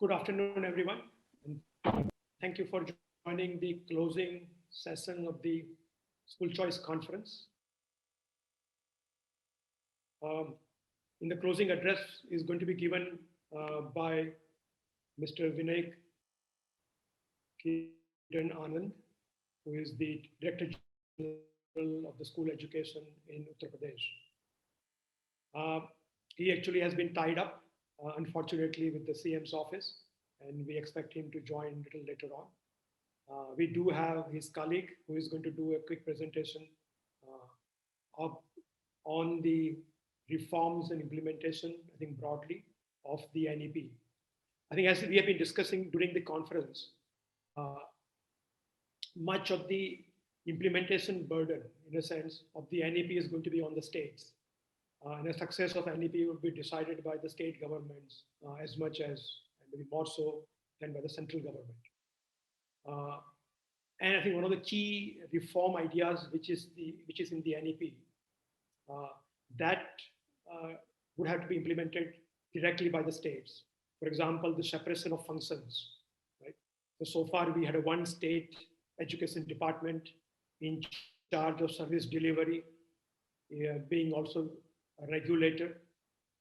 Good afternoon, everyone. And thank you for joining the closing session of the School Choice Conference. Um, in the closing address is going to be given by Mr. Vinayak Kiran Anand, who is the Director General of the School Education in Uttar Pradesh. He actually has been tied up, unfortunately, with the CM's office, and we expect him to join a little later on. We do have his colleague who is going to do a quick presentation on the reforms and implementation, I think broadly, of the NEP. I think as we have been discussing during the conference, much of the implementation burden, in a sense, of the NEP is going to be on the states. And the success of NEP will be decided by the state governments as much as, and maybe more so, than by the central government. And I think one of the key reform ideas, which is in the NEP, that would have to be implemented directly by the states. For example, the separation of functions. Right. So far we had a one state education department in charge of service delivery, being also a regulator,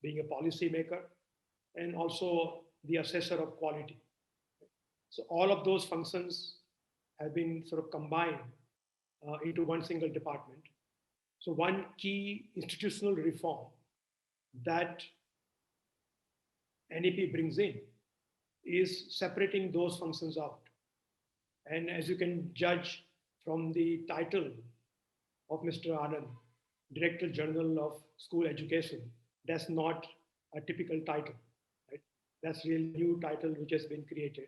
being a policy maker, and also the assessor of quality. So all of those functions have been sort of combined into one single department. So one key institutional reform that NEP brings in is separating those functions out. And as you can judge from the title of Mr. Anand, Director General of School Education, that's not a typical title. Right? That's really a new title which has been created,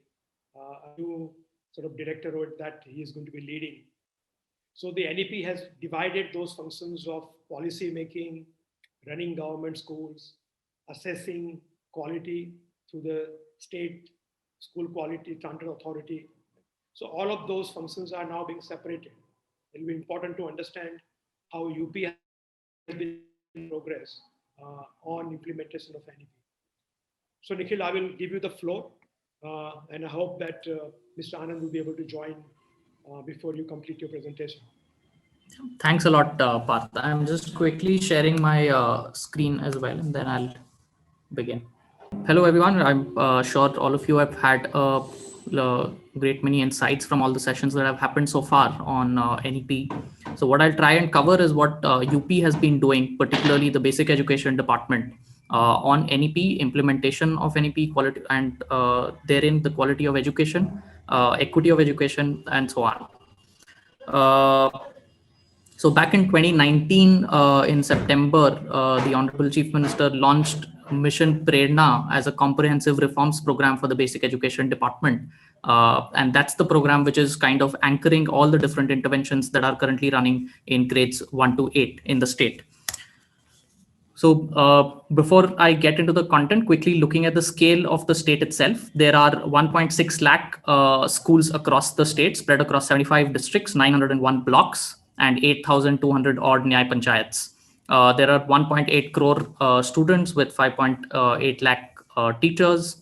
a new sort of directorate that he is going to be leading. So the NEP has divided those functions of policy making, running government schools, assessing quality through the state school quality standard authority. So all of those functions are now being separated. It will be important to understand how UP has been in progress on implementation of NEP. So Nikhil, I will give you the floor, and I hope that Mr. Anand will be able to join before you complete your presentation. Thanks a lot, Parth. I'm just quickly sharing my screen as well, and then I'll begin. Hello, everyone. I'm sure all of you have had a great many insights from all the sessions that have happened so far on NEP. So what I'll try and cover is what UP has been doing, particularly the Basic Education Department, on NEP, implementation of NEP, quality, and therein the quality of education, equity of education, and so on. So back in 2019, in September, the Honorable Chief Minister launched Mission Prerna as a comprehensive reforms program for the Basic Education Department. And that's the program which is kind of anchoring all the different interventions that are currently running in grades 1 to 8 in the state. So before I get into the content, quickly looking at the scale of the state itself, there are 1.6 lakh schools across the state, spread across 75 districts, 901 blocks, and 8,200 odd Nyay Panchayats. There are 1.8 crore students with 5.8 lakh teachers.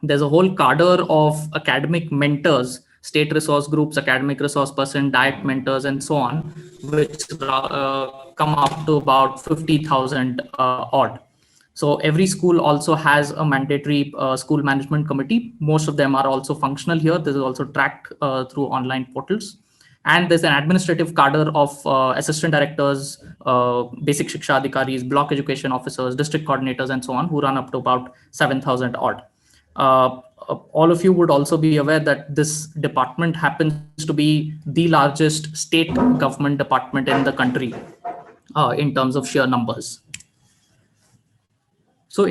There's a whole cadre of academic mentors, state resource groups, academic resource person, diet mentors, and so on, which come up to about 50,000 odd. So every school also has a mandatory school management committee. Most of them are also functional here. This is also tracked through online portals. And there's an administrative cadre of assistant directors, basic shiksha adhikaris, block education officers, district coordinators, and so on, who run up to about 7,000 odd. All of you would also be aware that this department happens to be the largest state government department in the country in terms of sheer numbers. So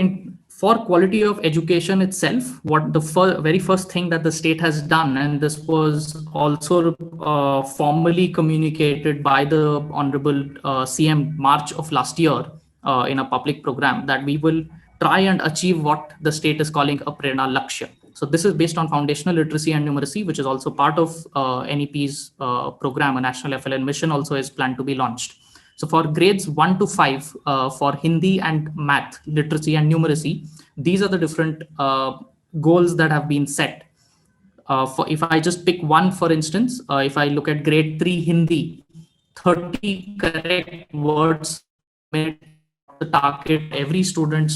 for quality of education itself, what the very first thing that the state has done, and this was also formally communicated by the Honorable CM March of last year in a public program, that we will try and achieve what the state is calling a Prerna Lakshya. So this is based on foundational literacy and numeracy, which is also part of NEP's program. A national FLN mission also is planned to be launched. So for grades 1 to 5, for Hindi and math, literacy and numeracy, these are the different goals that have been set. For if I just pick one, for instance, if I look at grade 3 Hindi, 30 correct words the target every student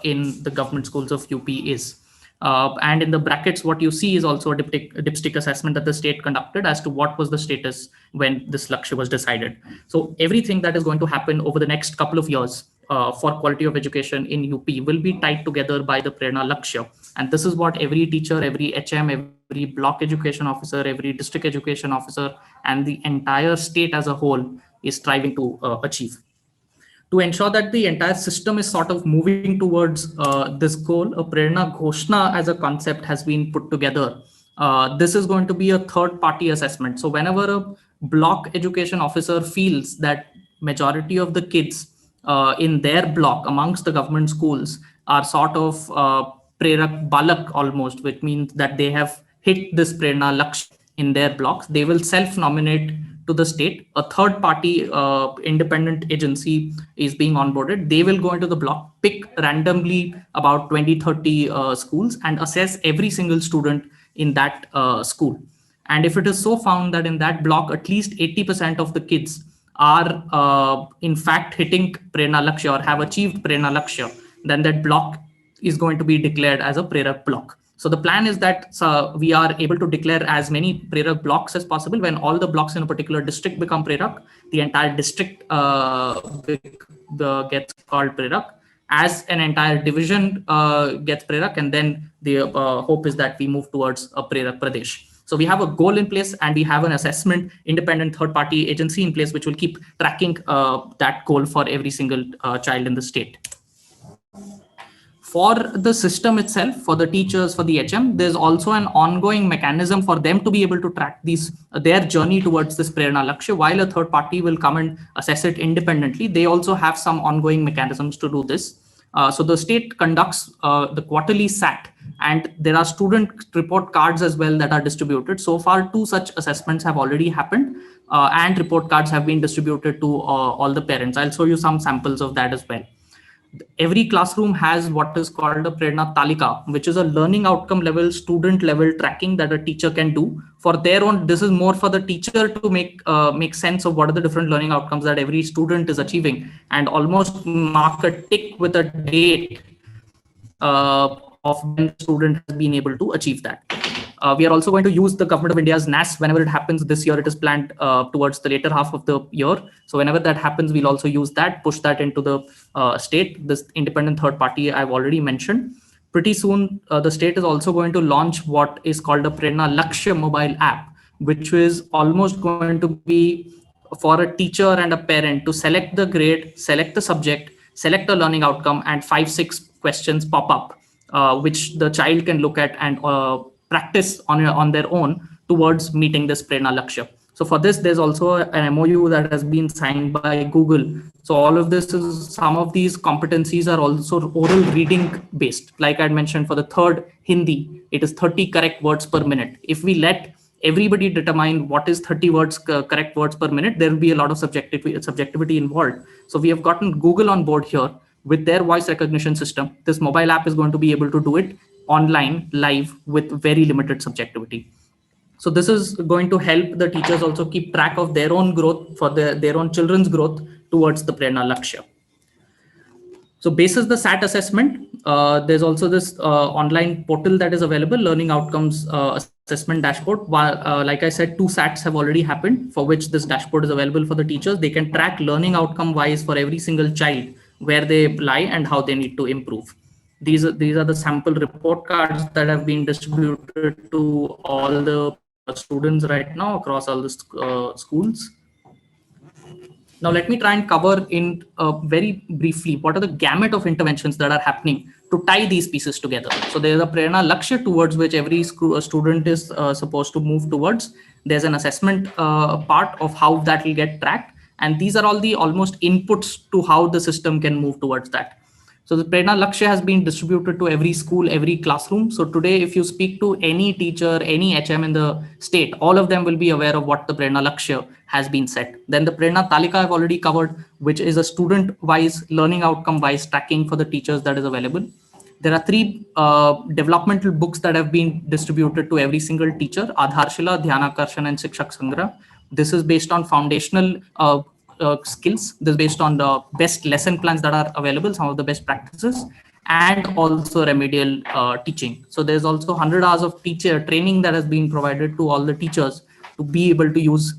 in the government schools of UP is. And in the brackets, what you see is also a dipstick assessment that the state conducted as to what was the status when this Lakshya was decided. So everything that is going to happen over the next couple of years for quality of education in UP will be tied together by the Prerna Lakshya. And this is what every teacher, every HM, every block education officer, every district education officer, and the entire state as a whole is striving to achieve. To ensure that the entire system is sort of moving towards this goal, a Prerna Ghoshna as a concept has been put together. This is going to be a third-party assessment. So whenever a block education officer feels that majority of the kids in their block amongst the government schools are sort of Prerak Balak almost, which means that they have hit this Prerna Lakshya in their blocks, they will self-nominate to the state. A third party independent agency is being onboarded. They will go into the block, pick randomly about 20-30 schools and assess every single student in that school. And if it is so found that in that block at least 80% of the kids are in fact hitting Prerna Lakshya or have achieved Prerna Lakshya, then that block is going to be declared as a Prerak block. So the plan is that we are able to declare as many Prerak blocks as possible. When all the blocks in a particular district become Prerak, the entire district gets called Prerak. As an entire division gets Prerak, and then the hope is that we move towards a Prerak Pradesh. So we have a goal in place and we have an assessment independent third-party agency in place, which will keep tracking that goal for every single child in the state. For the system itself, for the teachers, for the HM, there's also an ongoing mechanism for them to be able to track their journey towards this Prerna Lakshya. While a third party will come and assess it independently, they also have some ongoing mechanisms to do this. So the state conducts the quarterly SAT, and there are student report cards as well that are distributed. So far, 2 such assessments have already happened, and report cards have been distributed to all the parents. I'll show you some samples of that as well. Every classroom has what is called a Prerna Talika, which is a learning outcome level, student level tracking that a teacher can do for their own. This is more for the teacher to make sense of what are the different learning outcomes that every student is achieving, and almost mark a tick with a date of when the student has been able to achieve that. We are also going to use the Government of India's NAS whenever it happens. This year it is planned towards the later half of the year. So whenever that happens, we'll also use that, push that into the state, this independent third party I've already mentioned. Pretty soon, the state is also going to launch what is called a Prerna Lakshya mobile app, which is almost going to be for a teacher and a parent to select the grade, select the subject, select a learning outcome, and 5-6 questions pop up, which the child can look at and practice on their own towards meeting this Prerna Lakshya. So for this, there's also an MOU that has been signed by Google. So all of this is, some of these competencies are also oral reading based. Like I mentioned, for the third Hindi, it is 30 correct words per minute. If we let everybody determine what is 30 words correct words per minute, there will be a lot of subjectivity involved. So we have gotten Google on board here with their voice recognition system. This mobile app is going to be able to do it online, live, with very limited subjectivity. So this is going to help the teachers also keep track of their own growth, for their own children's growth towards the Prerna Lakshya. So basis the SAT assessment, there's also this online portal that is available, Learning Outcomes Assessment Dashboard. Like I said, 2 SATs have already happened, for which this dashboard is available for the teachers. They can track learning outcome wise for every single child, where they lie and how they need to improve. These are the sample report cards that have been distributed to all the students right now across all the schools. Now let me try and cover in very briefly what are the gamut of interventions that are happening to tie these pieces together. So there's a Prerna Lakshya towards which every student is supposed to move towards. There's an assessment part of how that will get tracked. And these are all the almost inputs to how the system can move towards that. So the Prerna Lakshya has been distributed to every school, every classroom. So today, if you speak to any teacher, any HM in the state, all of them will be aware of what the Prerna Lakshya has been set. Then the Prerna Talika I've already covered, which is a student-wise, learning outcome-wise tracking for the teachers that is available. There are 3 developmental books that have been distributed to every single teacher: Adharshila, Dhyanaakarshan, and Shikshak Sangra. This is based on foundational skills. This is based on the best lesson plans that are available, some of the best practices, and also remedial teaching. So there's also 100 hours of teacher training that has been provided to all the teachers to be able to use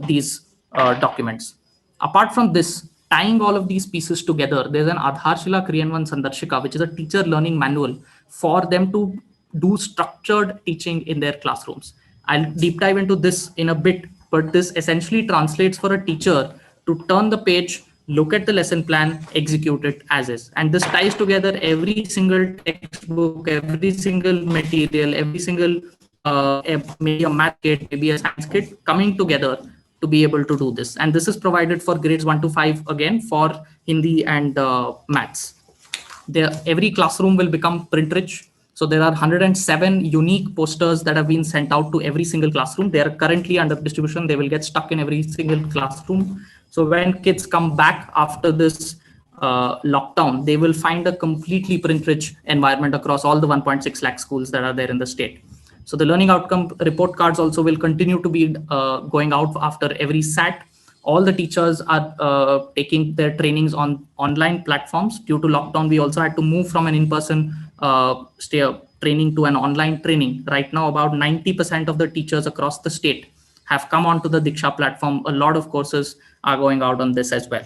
these documents. Apart from this, tying all of these pieces together, there's an Adharshila Kriyanvan Sandarshika, which is a teacher learning manual for them to do structured teaching in their classrooms. I'll deep dive into this in a bit, but this essentially translates for a teacher to turn the page, look at the lesson plan, execute it as is. And this ties together every single textbook, every single material, every single maybe a math kit, maybe a science kit coming together to be able to do this. And this is provided for grades 1 to 5 again for Hindi and maths. Every classroom will become print rich. So there are 107 unique posters that have been sent out to every single classroom. They are currently under distribution. They will get stuck in every single classroom. So when kids come back after this lockdown, they will find a completely print rich environment across all the 1.6 lakh schools that are there in the state. So the learning outcome report cards also will continue to be going out after every SAT. All the teachers are taking their trainings on online platforms. Due to lockdown, we also had to move from an in-person training to an online training. Right now, about 90% of the teachers across the state have come onto the Diksha platform. A lot of courses are going out on this as well.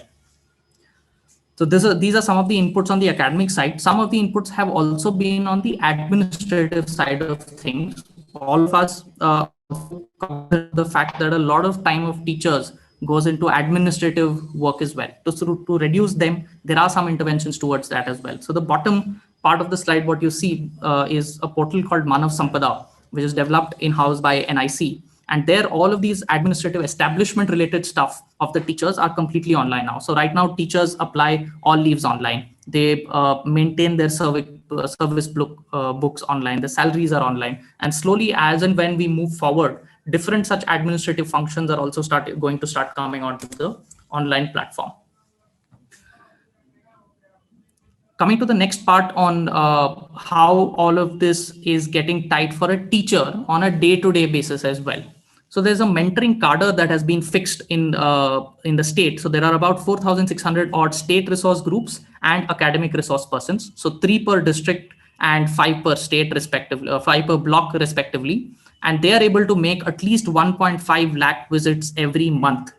So these are some of the inputs on the academic side. Some of the inputs have also been on the administrative side of things. All of us cover the fact that a lot of time of teachers goes into administrative work as well. To reduce them, there are some interventions towards that as well. So the bottom part of the slide, what you see is a portal called Manav Sampada, which is developed in-house by NIC. And there, all of these administrative establishment related stuff of the teachers are completely online now. So right now, teachers apply all leaves online. They maintain their service books online. The salaries are online. And slowly, as and when we move forward, different such administrative functions are also going to start coming onto the online platform. Coming to the next part on how all of this is getting tight for a teacher on a day-to-day basis as well. So there's a mentoring cadre that has been fixed in the state. So there are about 4,600 odd state resource groups and academic resource persons. So 3 per district and 5 per state respectively, 5 per block respectively. And they are able to make at least 1.5 lakh visits every month.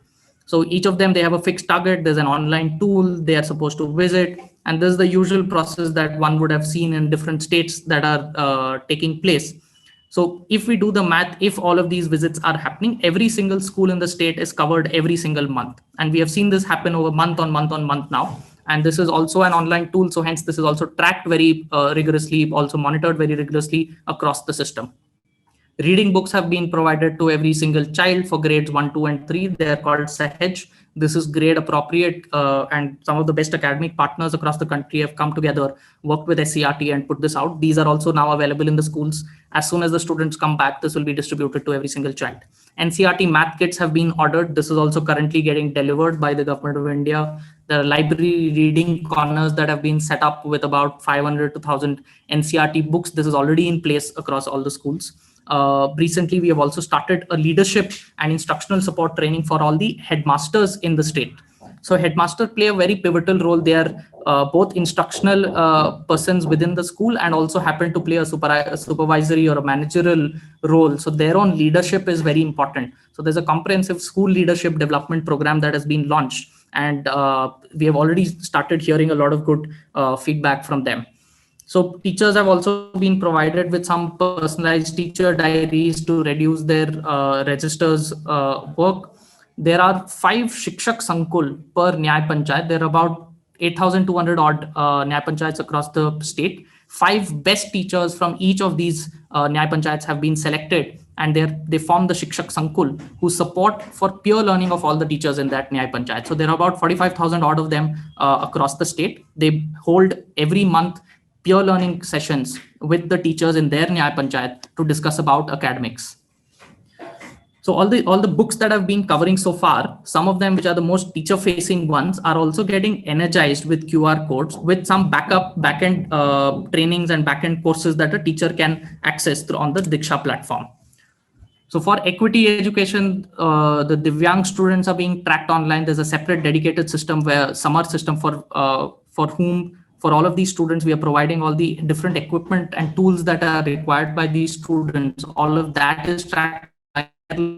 So each of them, they have a fixed target. There's an online tool they are supposed to visit. And this is the usual process that one would have seen in different states that are taking place. So if we do the math, if all of these visits are happening, every single school in the state is covered every single month. And we have seen this happen over month on month now. And this is also an online tool. So hence, this is also tracked very rigorously, also monitored very rigorously across the system. Reading books have been provided to every single child for grades 1, 2, and 3. They are called Sahaj. This is grade appropriate, and some of the best academic partners across the country have come together, worked with SCRT and put this out. These are also now available in the schools. As soon as the students come back, this will be distributed to every single child. NCRT math kits have been ordered. This is also currently getting delivered by the government of India. There are library reading corners that have been set up with about 500 to 1,000 NCRT books. This is already in place across all the schools. Recently, we have also started a leadership and instructional support training for all the headmasters in the state. So headmasters play a very pivotal role. They are both instructional persons within the school and also happen to play a supervisory or a managerial role. So their own leadership is very important. So there's a comprehensive school leadership development program that has been launched. And we have already started hearing a lot of good feedback from them. So teachers have also been provided with some personalized teacher diaries to reduce their registers work. There are 5 Shikshak Sankul per Nyay Panchayat. There are about 8,200 odd Nyay Panchayats across the state. 5 best teachers from each of these Nyay Panchayats have been selected, and they form the Shikshak Sankul, who support for peer learning of all the teachers in that Nyay Panchayat. So there are about 45,000 odd of them across the state. They hold every month peer learning sessions with the teachers in their Nyay Panchayat to discuss about academics. So all the books that I've been covering so far, some of them which are the most teacher facing ones are also getting energized with QR codes with some backend trainings and backend courses that a teacher can access through on the Diksha platform. So for equity education, the Divyang students are being tracked online. There's a separate dedicated system where summer system for all of these students, we are providing all the different equipment and tools that are required by these students. All of that is tracked.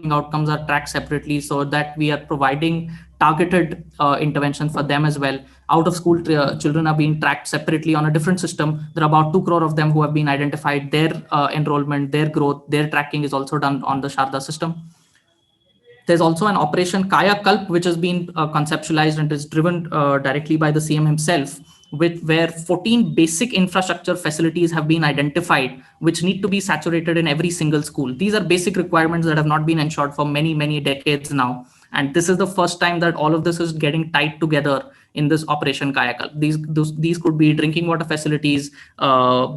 Outcomes are tracked separately so that we are providing targeted intervention for them as well. Out of school children are being tracked separately on a different system. There are about 2 crore of them who have been identified. Their enrollment, their growth, their tracking is also done on the Sharda system. There's also an Operation Kaya Kalp, which has been conceptualized and is driven directly by the CM himself, where 14 basic infrastructure facilities have been identified, which need to be saturated in every single school. These are basic requirements that have not been ensured for many, many decades now. And this is the first time that all of this is getting tied together in this Operation Kaya Kalp. These could be drinking water facilities,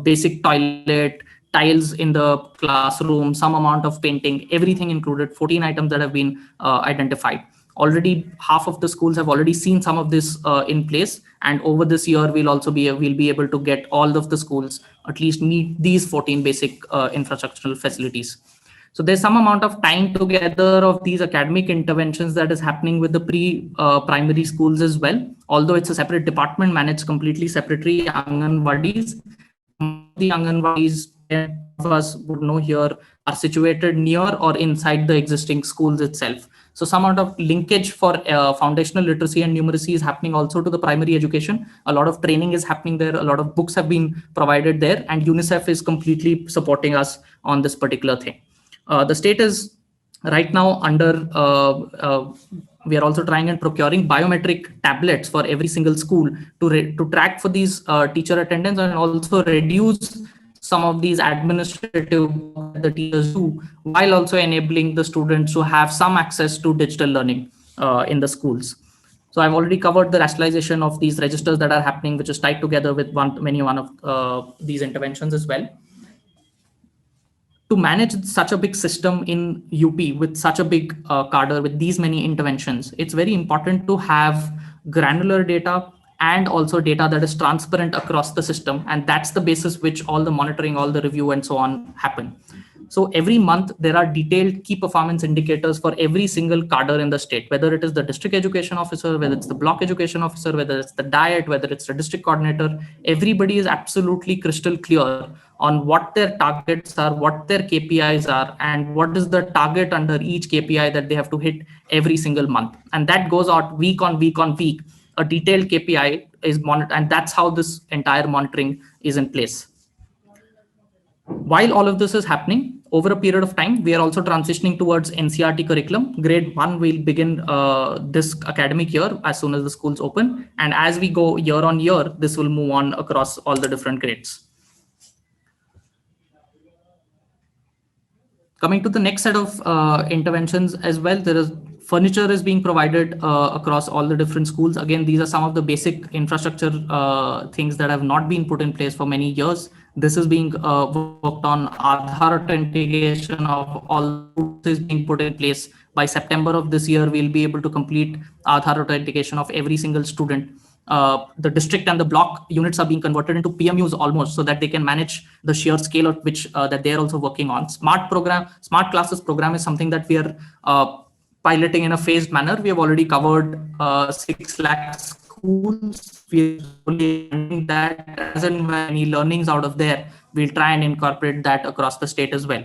basic toilet, tiles in the classroom, some amount of painting, everything included, 14 items that have been identified. Already half of the schools have already seen some of this in place, and over this year we'll be able to get all of the schools at least meet these 14 basic infrastructural facilities. So there's some amount of time together of these academic interventions that is happening with the primary schools as well, although it's a separate department managed completely separately. Anganwadis, the Anganwadis of us would know here are situated near or inside the existing schools itself. So some amount of linkage for foundational literacy and numeracy is happening also to the primary education. A lot of training is happening there. A lot of books have been provided there, and UNICEF is completely supporting us on this particular thing. The state is right now under, we are also trying and procuring biometric tablets for every single school to track for these teacher attendance and also reduce some of these administrative the teachers do, while also enabling the students to have some access to digital learning in the schools. So I've already covered the rationalization of these registers that are happening, which is tied together with one of these interventions as well. To manage such a big system in UP with such a big cadre with these many interventions, it's very important to have granular data and also data that is transparent across the system. And that's the basis which all the monitoring, all the review and so on happen. So every month there are detailed key performance indicators for every single cadre in the state, whether it is the district education officer, whether it's the block education officer, whether it's the diet, whether it's the district coordinator. Everybody is absolutely crystal clear on what their targets are, what their KPIs are, and what is the target under each KPI that they have to hit every single month. And that goes out week on week on week. A detailed KPI is monitored, and that's how this entire monitoring is in place. While all of this is happening, over a period of time, we are also transitioning towards NCERT curriculum. Grade 1 will begin this academic year as soon as the schools open. And as we go year on year, this will move on across all the different grades. Coming to the next set of interventions as well, there is furniture is being provided across all the different schools. Again, these are some of the basic infrastructure things that have not been put in place for many years. This is being worked on. Aadhaar authentication of all is being put in place. By September of this year, we'll be able to complete Aadhaar authentication of every single student. The district and the block units are being converted into PMUs almost, so that they can manage the sheer scale of which that they're also working on. Smart classes program is something that we are piloting in a phased manner. We have already covered 6 lakh schools. We're only that as and when any learnings out of there, we'll try and incorporate that across the state as well.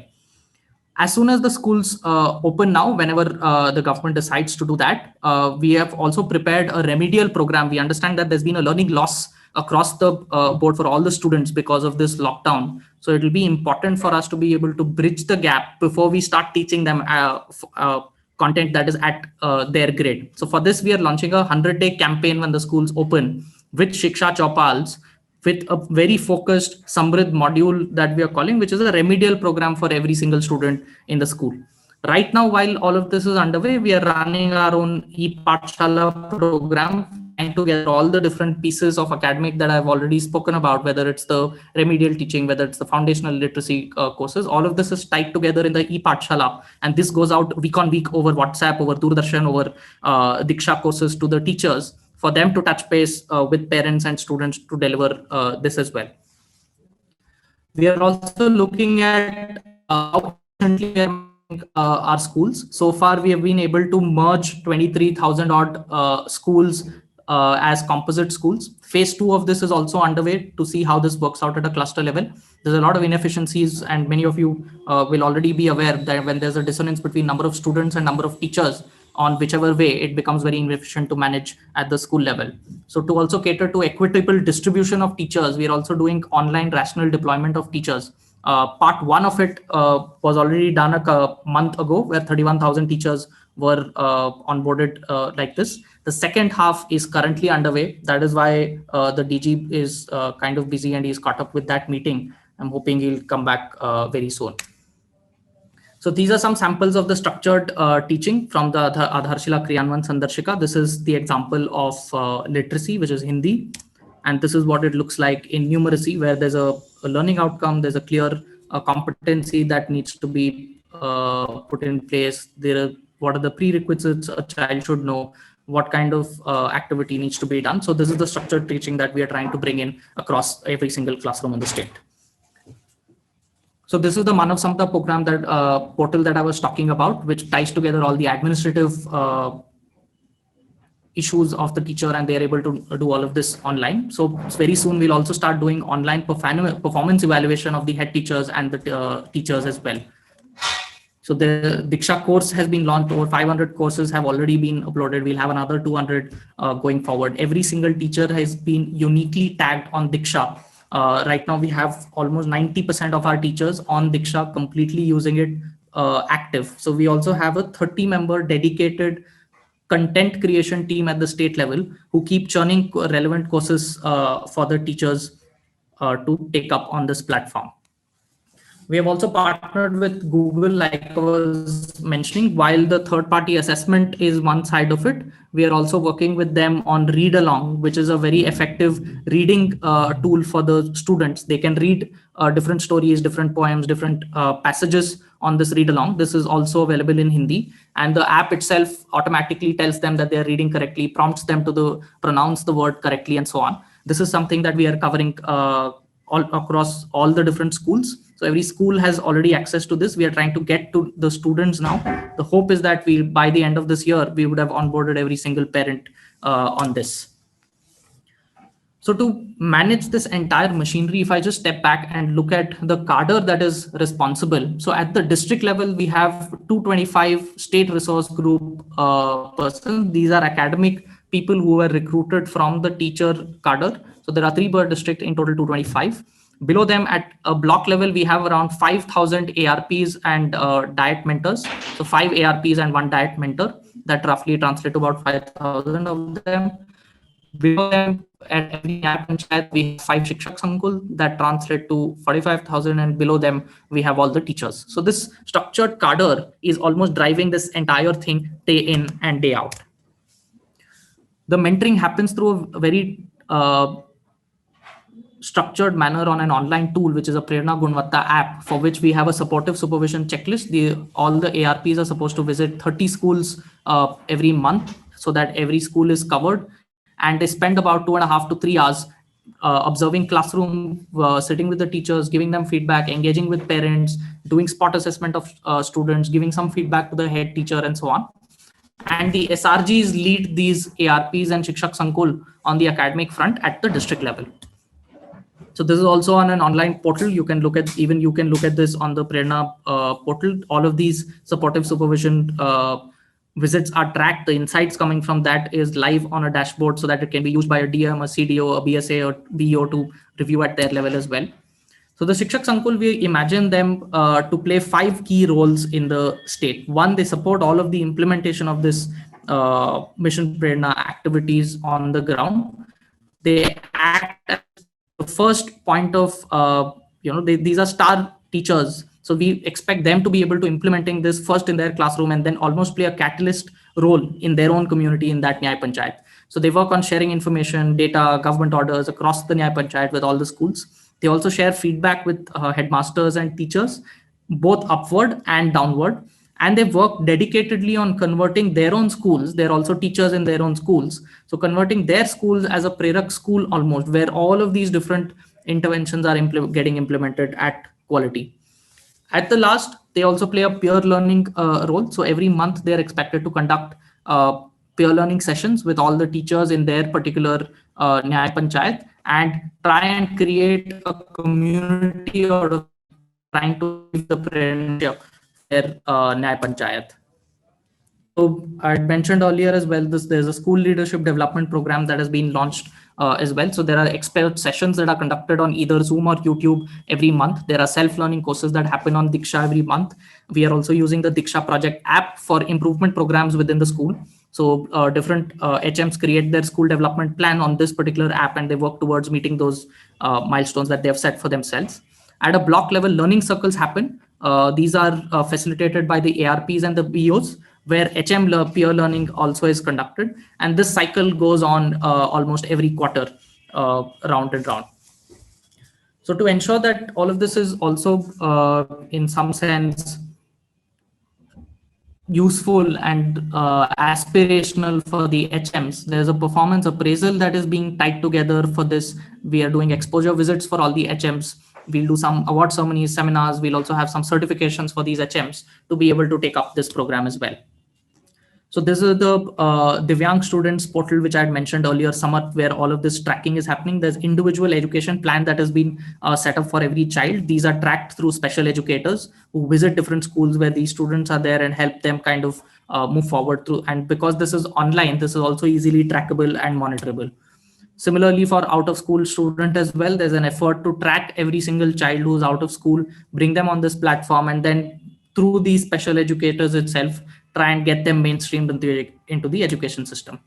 As soon as the schools open now, whenever the government decides to do that, we have also prepared a remedial program. We understand that there's been a learning loss across the board for all the students because of this lockdown. So it will be important for us to be able to bridge the gap before we start teaching them content that is at their grade. So for this, we are launching a 100-day campaign when the schools open with Shiksha Chaupals, with a very focused Samrid module that we are calling, which is a remedial program for every single student in the school. Right now, while all of this is underway, we are running our own e-Pathshala program tying together all the different pieces of academic that I've already spoken about, whether it's the remedial teaching, whether it's the foundational literacy courses, all of this is tied together in the e-Pathshala. And this goes out week on week over WhatsApp, over Doordarshan, over Diksha courses to the teachers for them to touch base with parents and students to deliver this as well. We are also looking at how efficiently we are managing our schools. So far, we have been able to merge 23,000 odd schools as composite schools. Phase 2 of this is also underway to see how this works out at a cluster level. There's a lot of inefficiencies, and many of you will already be aware that when there's a dissonance between number of students and number of teachers, on whichever way, it becomes very inefficient to manage at the school level. So to also cater to equitable distribution of teachers, we are also doing online rational deployment of teachers. Part 1 of it was already done a month ago, where 31,000 teachers were onboarded like this. The second half is currently underway. That is why the DG is kind of busy and he's caught up with that meeting. I'm hoping he'll come back very soon. So these are some samples of the structured teaching from the Aadharshila Kriyanvan Sandarshika. This is the example of literacy, which is Hindi. And this is what it looks like in numeracy, where there's a learning outcome, there's a clear competency that needs to be put in place. What are the prerequisites a child should know, what kind of activity needs to be done. So this is the structured teaching that we are trying to bring in across every single classroom in the state. So this is the Manav Samata program, that portal that I was talking about, which ties together all the administrative issues of the teacher, and they're able to do all of this online. So very soon we'll also start doing online performance evaluation of the head teachers and the teachers as well. So the Diksha course has been launched. Over 500 courses have already been uploaded. We'll have another 200 going forward. Every single teacher has been uniquely tagged on Diksha. Right now we have almost 90% of our teachers on Diksha completely using it active. So we also have a 30-member dedicated content creation team at the state level who keep churning relevant courses for the teachers to take up on this platform. We have also partnered with Google, like I was mentioning. While the third-party assessment is one side of it, we are also working with them on Read Along, which is a very effective reading tool for the students. They can read different stories, different poems, different passages on this Read Along. This is also available in Hindi, and the app itself automatically tells them that they are reading correctly, prompts them to pronounce the word correctly, and so on. This is something that we are covering all across all the different schools. So every school has already access to this. We are trying to get to the students now. The hope is that by the end of this year, we would have onboarded every single parent on this. So to manage this entire machinery, if I just step back and look at the cadre that is responsible. So at the district level, we have 225 state resource group persons. These are academic people who were recruited from the teacher cadre. So there are 3 per district, in total 225. Below them at a block level, we have around 5,000 ARPs and diet mentors. So 5 ARPs and 1 diet mentor, that roughly translate to about 5,000 of them. Below them at every panchayat, we have 5 Shikshak Sankul, that translate to 45,000, and below them we have all the teachers. So this structured cadre is almost driving this entire thing day in and day out. The mentoring happens through a very structured manner on an online tool, which is a Prerna Gunvatta app, for which we have a supportive supervision checklist. All the ARPs are supposed to visit 30 schools every month, so that every school is covered. And they spend about 2.5 to 3 hours observing classroom, sitting with the teachers, giving them feedback, engaging with parents, doing spot assessment of students, giving some feedback to the head teacher, and so on. And the SRGs lead these ARPs and Shikshak Sankul on the academic front at the district level. So this is also on an online portal. You can look at this on the Prerna portal. All of these supportive supervision visits are tracked. The insights coming from that is live on a dashboard, so that it can be used by a DM, a CDO, a BSA, or BEO to review at their level as well. So the Shikshak Sankul, we imagine them to play 5 key roles in the state. 1, they support all of the implementation of this Mission Prerna activities on the ground. They act as the first point of, these are star teachers. So we expect them to be able to implementing this first in their classroom, and then almost play a catalyst role in their own community in that Nyaya Panchayat. So they work on sharing information, data, government orders across the Nyaya Panchayat with all the schools. They also share feedback with headmasters and teachers, both upward and downward. And they work dedicatedly on converting their own schools. They're also teachers in their own schools. So converting their schools as a Prerak school almost, where all of these different interventions are getting implemented at quality. At the last, they also play a peer learning role. So every month they're expected to conduct peer learning sessions with all the teachers in their particular Nyaya Panchayat and try and create a community out of trying to give the friendship their Nyaya Panchayat. So I mentioned earlier as well, there's a school leadership development program that has been launched as well. So there are expert sessions that are conducted on either Zoom or YouTube every month. There are self-learning courses that happen on Diksha every month. We are also using the Diksha Project app for improvement programs within the school. So different HMs create their school development plan on this particular app, and they work towards meeting those milestones that they have set for themselves. At a block level, learning circles happen. These are facilitated by the ARPs and the BOs, where HM peer learning also is conducted. And this cycle goes on almost every quarter, round and round. So to ensure that all of this is also in some sense useful and aspirational for the HMs, there's a performance appraisal that is being tied together for this. We are doing exposure visits for all the HMs. We'll do some award ceremonies, seminars. We'll also have some certifications for these HMs to be able to take up this program as well. So this is the Divyang students portal, which I had mentioned earlier, Samarth, where all of this tracking is happening. There's individual education plan that has been set up for every child. These are tracked through special educators who visit different schools where these students are there and help them kind of move forward through. And because this is online, this is also easily trackable and monitorable. Similarly, for out of school student as well, there's an effort to track every single child who's out of school, bring them on this platform, and then through these special educators itself, try and get them mainstreamed into the education system.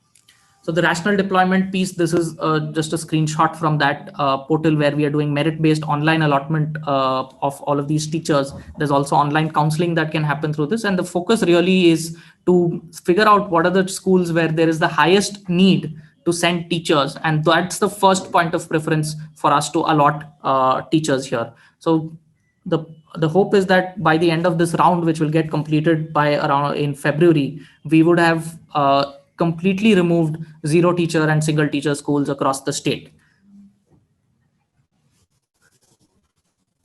So the rational deployment piece, this is just a screenshot from that portal where we are doing merit-based online allotment of all of these teachers. There's also online counseling that can happen through this. And the focus really is to figure out what are the schools where there is the highest need to send teachers. And that's the first point of preference for us to allot teachers here. So the hope is that by the end of this round, which will get completed by around in February, we would have completely removed zero teacher and single teacher schools across the state.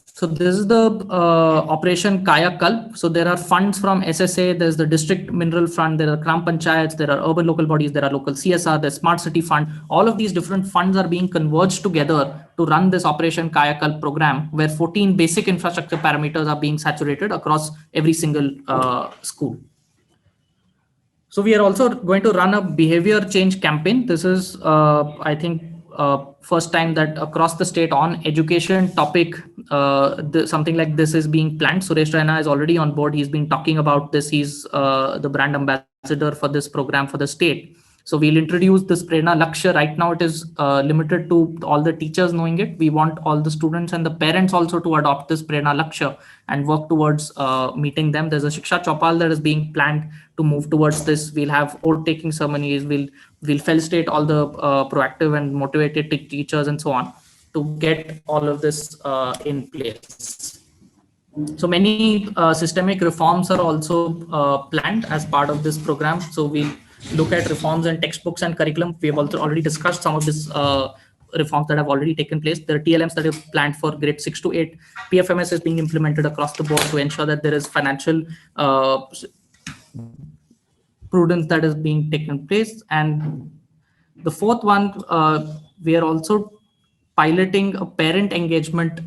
So this is the Operation Kaya Kalp. So there are funds from SSA, there's the District Mineral Fund, there are Gram Panchayats, there are urban local bodies, there are local CSR, there's Smart City Fund. All of these different funds are being converged together to run this Operation Kaya Kalp program, where 14 basic infrastructure parameters are being saturated across every single school. So we are also going to run a behavior change campaign. This is, I think, first time that across the state on education topic, something like this is being planned. Suresh Raina is already on board. He's been talking about this. He's the brand ambassador for this program for the state. So we'll introduce this Prerna Lakshya. Right now it is limited to all the teachers knowing it. We want all the students and the parents also to adopt this Prerna Lakshya and work towards meeting them. There's a Shiksha Chaupal that is being planned to move towards this. We'll have oath taking ceremonies. We'll felicitate all the proactive and motivated teachers and so on to get all of this in place. So many systemic reforms are also planned as part of this program. So we'll look at reforms and textbooks and curriculum. We have also already discussed some of this reforms that have already taken place. There are TLMs that have planned for grade 6 to 8. PFMS is being implemented across the board to ensure that there is financial prudence that is being taken place. And the fourth one, we are also piloting a parent engagement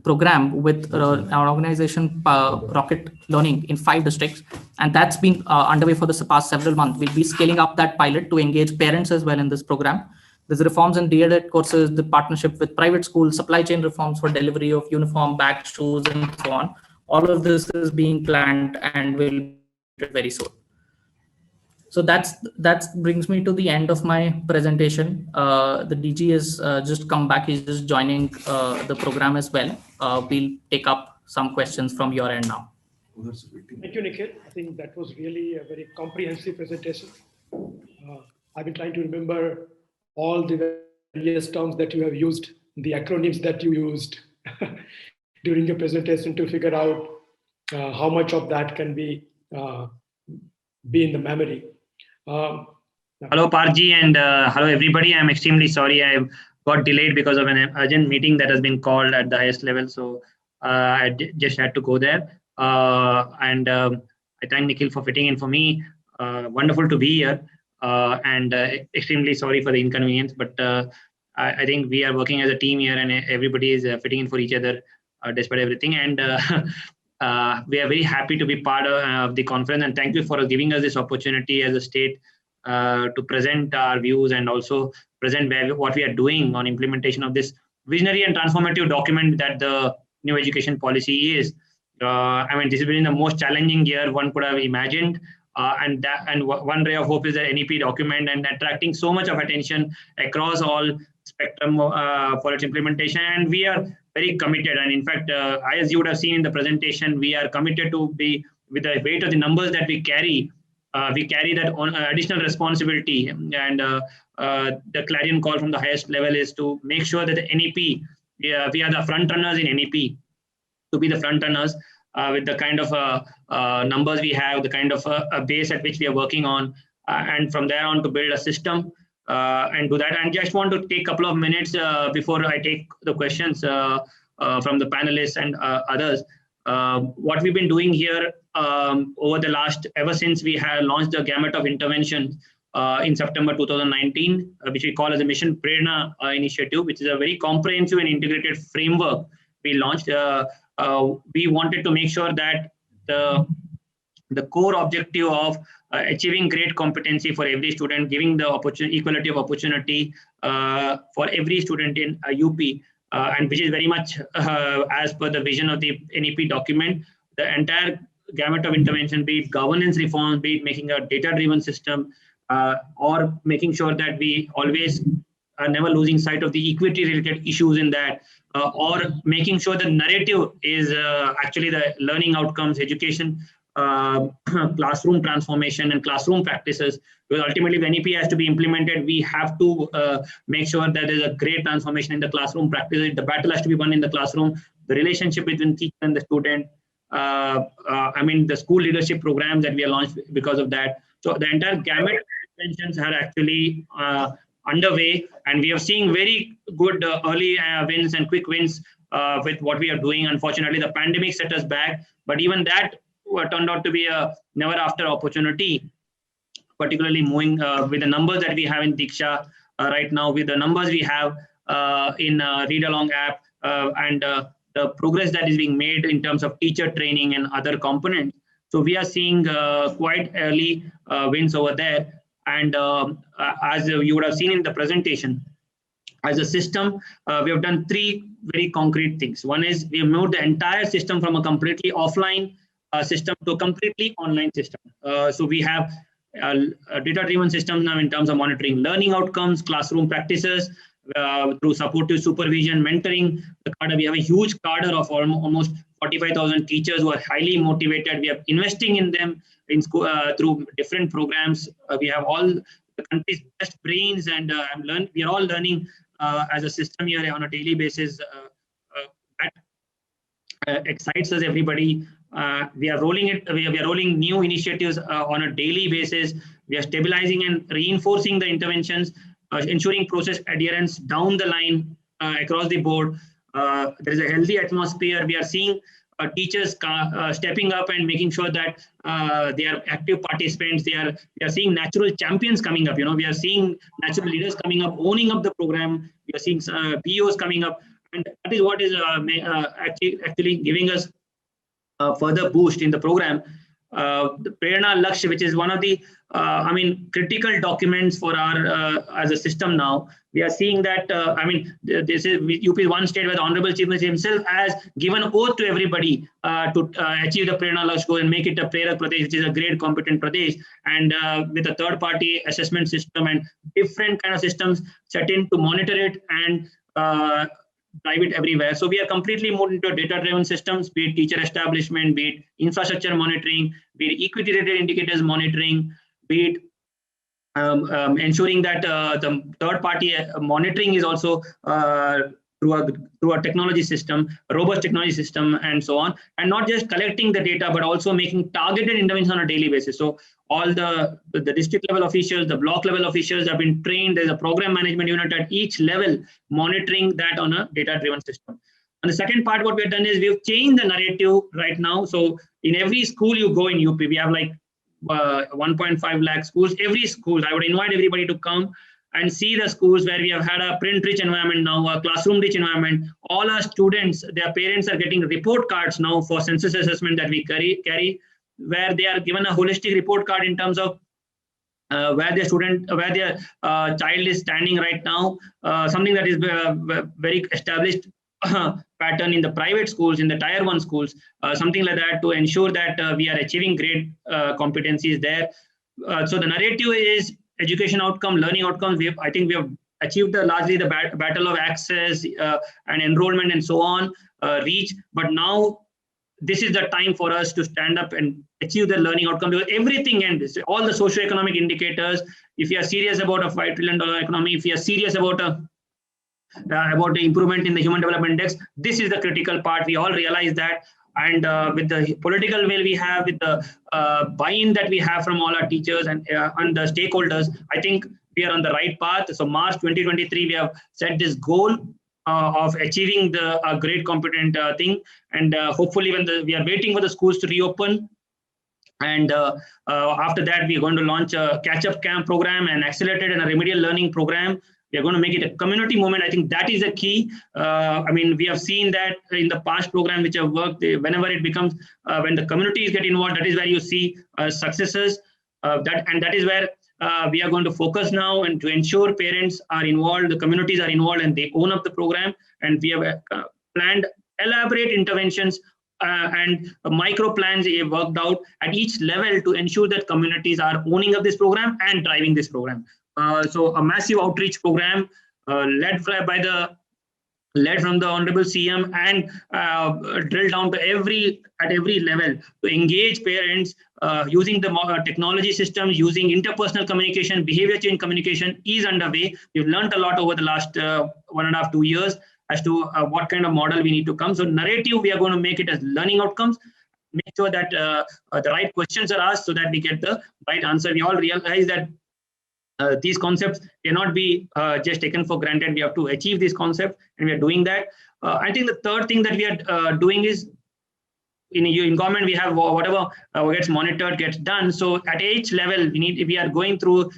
program with an organization, Rocket Learning, in 5 districts. And that's been underway for the past several months. We'll be scaling up that pilot to engage parents as well in this program. There's reforms in DED courses, the partnership with private schools, supply chain reforms for delivery of uniform, bags, shoes, and so on. All of this is being planned and will be very soon. So that brings me to the end of my presentation. The DG has just come back. He's just joining the program as well. We'll take up some questions from your end now. Thank you, Nikhil. I think that was really a very comprehensive presentation. I've been trying to remember all the various terms that you have used, the acronyms that you used during your presentation to figure out how much of that can be in the memory. Hello, Parji, and hello, everybody. I'm extremely sorry I got delayed because of an urgent meeting that has been called at the highest level. So I just had to go there. And I thank Nikhil for fitting in for me. Wonderful to be here. And extremely sorry for the inconvenience. But I think we are working as a team here, and everybody is fitting in for each other despite everything. And we are very happy to be part of the conference. And thank you for giving us this opportunity as a state to present our views and also present what we are doing on implementation of this visionary and transformative document that the new education policy is. I mean, this has been the most challenging year one could have imagined. And one ray of hope is the NEP document and attracting so much of attention across all spectrum for its implementation. And we are very committed. And in fact, as you would have seen in the presentation, we are committed to be with the weight of the numbers that we carry. We carry that on additional responsibility, and the clarion call from the highest level is to make sure that the NEP, we are the front runners in NEP, to be the front runners with the kind of numbers we have, the kind of a base at which we are working on, and from there on to build a system and do that. And just want to take a couple of minutes before I take the questions from the panelists and others. What we've been doing here over the ever since we have launched the gamut of interventions in September 2019, which we call as a Mission Prerna initiative, which is a very comprehensive and integrated framework we launched. We wanted to make sure that the core objective of achieving great competency for every student, giving the equality of opportunity for every student in UP, and which is very much as per the vision of the NEP document. The entire gamut of intervention, be it governance reforms, be it making a data-driven system, or making sure that we always are never losing sight of the equity-related issues in that, or making sure the narrative is actually the learning outcomes, education, classroom transformation and classroom practices. Because ultimately, when NEP has to be implemented, we have to make sure that there's a great transformation in the classroom practices. The battle has to be won in the classroom. The relationship between teacher and the student. I mean, the school leadership programs that we have launched because of that. So the entire gamut of interventions are actually underway, and we are seeing very good early wins and quick wins with what we are doing. Unfortunately, the pandemic set us back, but even that turned out to be a never after opportunity, particularly moving with the numbers that we have in Diksha right now, with the numbers we have in Read Along app, and the progress that is being made in terms of teacher training and other components. So we are seeing quite early wins over there. And as you would have seen in the presentation, as a system, we have done three very concrete things. One is we have moved the entire system from a completely offline system to a completely online system. So we have data-driven systems now in terms of monitoring learning outcomes, classroom practices, through supportive supervision, mentoring. We have a huge cadre of almost 45,000 teachers who are highly motivated. We are investing in them in school through different programs. We have all the country's best brains, and we are all learning as a system here on a daily basis. That excites us, everybody. We are rolling new initiatives on a daily basis. We are stabilizing and reinforcing the interventions, ensuring process adherence down the line across the board. There is a healthy atmosphere. We are seeing teachers stepping up and making sure that they are active participants. We are seeing natural champions coming up. We are seeing natural leaders coming up, owning up the program. We are seeing POs coming up, and that is what is actually giving us a further boost in the program. The Prerna Lakshya, which is one of the critical documents for our as a system now. We are seeing that this is UP is one state where the Honorable Chief Minister himself has given oath to everybody to achieve the Prerna Lakshya goal and make it a Prerak Pradesh, which is a great competent Pradesh, and with a third-party assessment system and different kind of systems set in to monitor it and drive it everywhere. So we are completely moved into data-driven systems, be it teacher establishment, be it infrastructure monitoring, be it equity-related indicators monitoring, be it ensuring that the third-party monitoring is also through a technology system, a robust technology system, and so on, and not just collecting the data, but also making targeted interventions on a daily basis. So all the district level officials, the block level officials have been trained. There's a program management unit at each level monitoring that on a data-driven system. And the second part, what we've done is we've changed the narrative right now. So in every school you go in UP, we have like 1.5 lakh schools. Every school, I would invite everybody to come and see the schools where we have had a print-rich environment now, a classroom-rich environment. All our students, their parents are getting report cards now for census assessment that we carry, where they are given a holistic report card in terms of where their child is standing right now, something that is very established pattern in the private schools, in the tier 1 schools, something like that, to ensure that we are achieving great competencies there. So the narrative is education outcome, learning outcomes. I think we have achieved largely the battle of access and enrollment and so on, reach. But now this is the time for us to stand up and achieve the learning outcome, because everything and all the socioeconomic indicators, if you are serious about a $5 trillion economy, if you are serious about the improvement in the Human Development Index, this is the critical part. We all realize that. And with the political will we have, with the buy-in that we have from all our teachers and the stakeholders, I think we are on the right path. So March 2023, we have set this goal of achieving a great competent thing. And hopefully when we are waiting for the schools to reopen. And after that, we are going to launch a catch-up camp program, and accelerated and a remedial learning program. We are going to make it a community movement. I think that is a key. I mean, we have seen that in the past program which have worked, whenever it becomes, when the communities get involved, that is where you see successes. That is where we are going to focus now, and to ensure parents are involved, the communities are involved, and they own up the program. And we have planned elaborate interventions and micro plans worked out at each level to ensure that communities are owning up this program and driving this program. So a massive outreach program led from the Honorable CM, and drill down to at every level to engage parents using the technology systems, using interpersonal communication, behavior change communication is underway. We've learned a lot over the last 1.5 to 2 years as to what kind of model we need to come. So narrative, we are going to make it as learning outcomes, make sure that the right questions are asked so that we get the right answer. We all realize that these concepts cannot be just taken for granted. We have to achieve these concepts, and we are doing that. I think the third thing that we are doing is, in government, we have whatever gets monitored gets done. So at each level, we are going through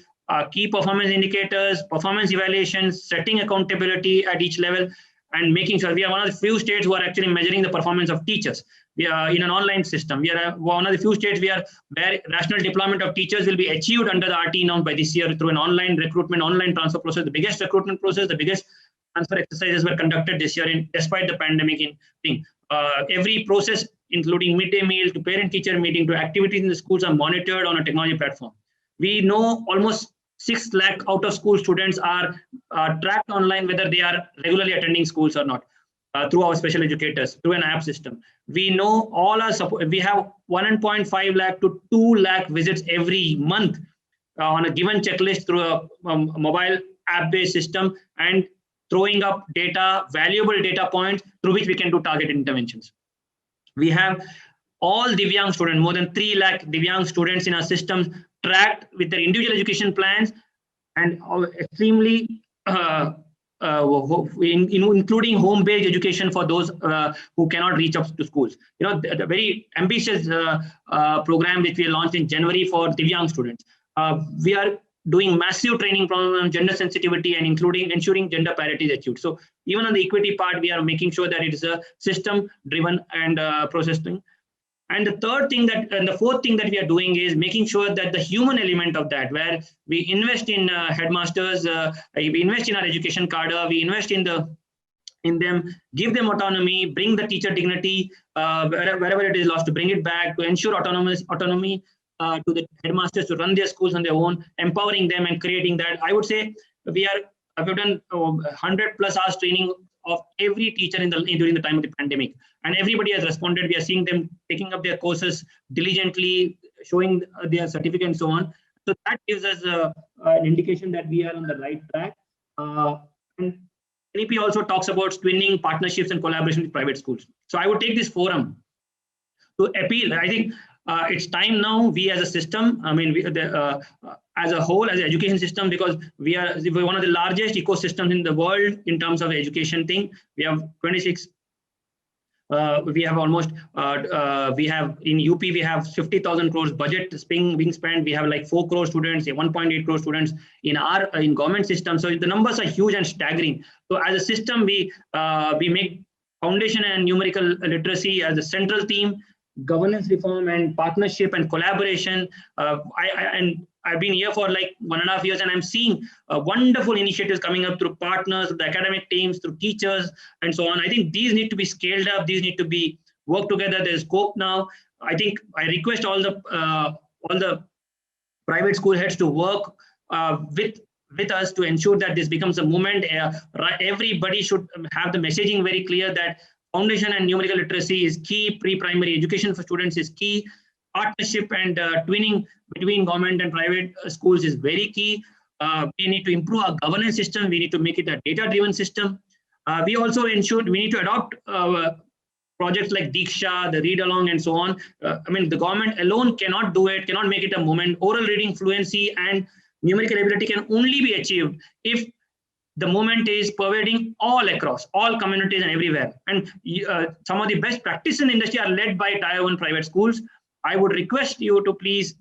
key performance indicators, performance evaluations, setting accountability at each level, and making sure we are one of the few states who are actually measuring the performance of teachers. We are in an online system. We are one of the few states where rational deployment of teachers will be achieved under the RT norm by this year through an online recruitment, online transfer process. The biggest recruitment process, the biggest transfer exercises were conducted this year, despite the pandemic thing. Every process, including midday meal to parent-teacher meeting to activities in the schools, are monitored on a technology platform. We know almost 6 lakh out of school students are tracked online, whether they are regularly attending schools or not, through our special educators, through an app system. We know all our support. We have 1.5 lakh to 2 lakh visits every month on a given checklist through a mobile app-based system, and throwing up data, valuable data points through which we can do targeted interventions. We have all Divyang students, more than 3 lakh Divyang students in our systems, tracked with their individual education plans, and extremely including home-based education for those who cannot reach up to schools. The very ambitious program which we launched in January for Divyang students. We are doing massive training programs on gender sensitivity and ensuring gender parity is achieved. So even on the equity part, we are making sure that it is a system-driven and processing. And the fourth thing that we are doing is making sure that the human element of that, where we invest in headmasters, we invest in our education cadre, we invest in them, give them autonomy, bring the teacher dignity wherever it is lost, to bring it back, to ensure autonomy to the headmasters to run their schools on their own, empowering them and creating that. I would say we've done 100+ hours training of every teacher during the time of the pandemic, and everybody has responded. We are seeing them taking up their courses diligently, showing their certificate and so on. So that gives us an indication that we are on the right track. And NEP also talks about twinning, partnerships, and collaboration with private schools. So I would take this forum to appeal. I think it's time now, we as a system, I mean, as a whole, as an education system, because we're one of the largest ecosystems in the world in terms of education thing. We have 26. We have almost, we have in UP, we have 50,000 crores budget being spent. We have like 4 crore students, 1.8 crore students in government system. So the numbers are huge and staggering. So as a system, we make foundation and numerical literacy as a central theme, governance reform and partnership and collaboration. I've been here for like 1.5 years, and I'm seeing wonderful initiatives coming up through partners, the academic teams, through teachers, and so on. I think these need to be scaled up. These need to be worked together. There's scope now. I think I request all the private school heads to work with us to ensure that this becomes a movement. Everybody should have the messaging very clear that foundation and numerical literacy is key. Pre-primary education for students is key. Partnership and twinning between government and private schools is very key. We need to improve our governance system. We need to make it a data-driven system. We also ensured we need to adopt projects like Diksha, the read along, and so on. I mean, the government alone cannot do it, cannot make it a movement. Oral reading fluency and numerical ability can only be achieved if the movement is pervading all across, all communities and everywhere. And some of the best practices in the industry are led by Tier 1 private schools. I would request you to please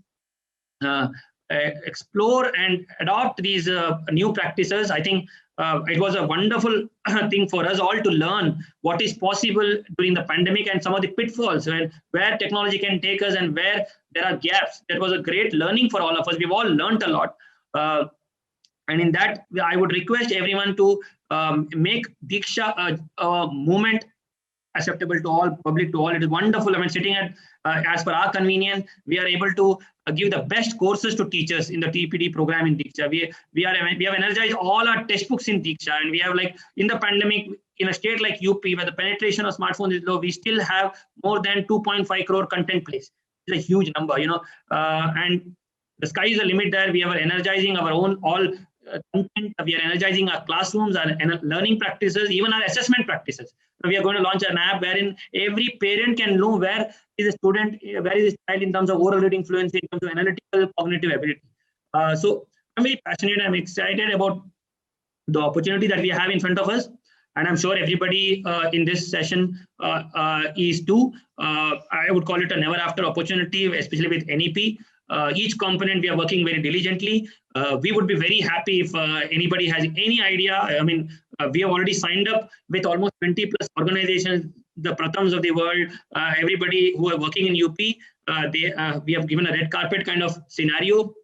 explore and adopt these new practices. I think it was a wonderful thing for us all to learn what is possible during the pandemic and some of the pitfalls and where technology can take us and where there are gaps. That was a great learning for all of us. We've all learned a lot. And in that, I would request everyone to make Diksha a movement acceptable to all, public to all. It is wonderful. I mean, sitting at, as per our convenience, we are able to give the best courses to teachers in the TPD program in Diksha. We have energized all our textbooks in Diksha, and we have, like, in the pandemic, in a state like UP, where the penetration of smartphones is low, we still have more than 2.5 crore content plays. It's a huge number, you know, and the sky is the limit there. We are energizing our own content. We are energizing our classrooms, our learning practices, even our assessment practices. We are going to launch an app wherein every parent can know where is a student, where is his child in terms of oral reading fluency, in terms of analytical cognitive ability. So I'm very passionate. I'm excited about the opportunity that we have in front of us. And I'm sure everybody in this session is too. I would call it a never after opportunity, especially with NEP. Each component we are working very diligently. We would be very happy if anybody has any idea. I mean, we have already signed up with almost 20 plus organizations, the Prathams of the world, everybody who are working in UP. We have given a red carpet kind of scenario.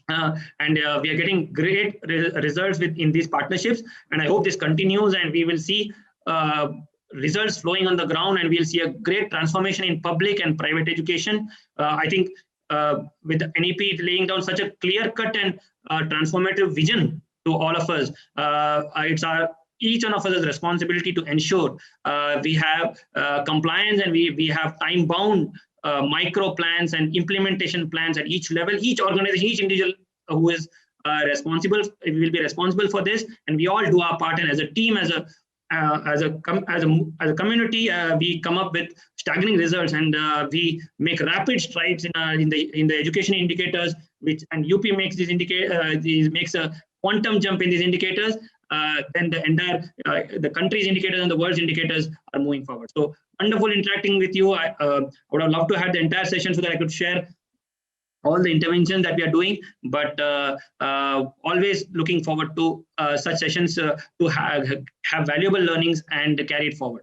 And we are getting great results in these partnerships. And I hope this continues, and we will see results flowing on the ground, and we'll see a great transformation in public and private education. I think with the NEP laying down such a clear-cut and transformative vision to all of us, it's each one of us has responsibility to ensure we have compliance, and we have time-bound micro plans and implementation plans at each level. Each organization, each individual who is responsible will be responsible for this, and we all do our part. And as a team, as a community, we come up with staggering results, and we make rapid strides in the education indicators. And UP makes makes a quantum jump in these indicators. Then the entire the country's indicators and the world's indicators are moving forward. So wonderful interacting with you. I would have loved to have the entire session so that I could share all the interventions that we are doing, but always looking forward to such sessions to have valuable learnings and carry it forward.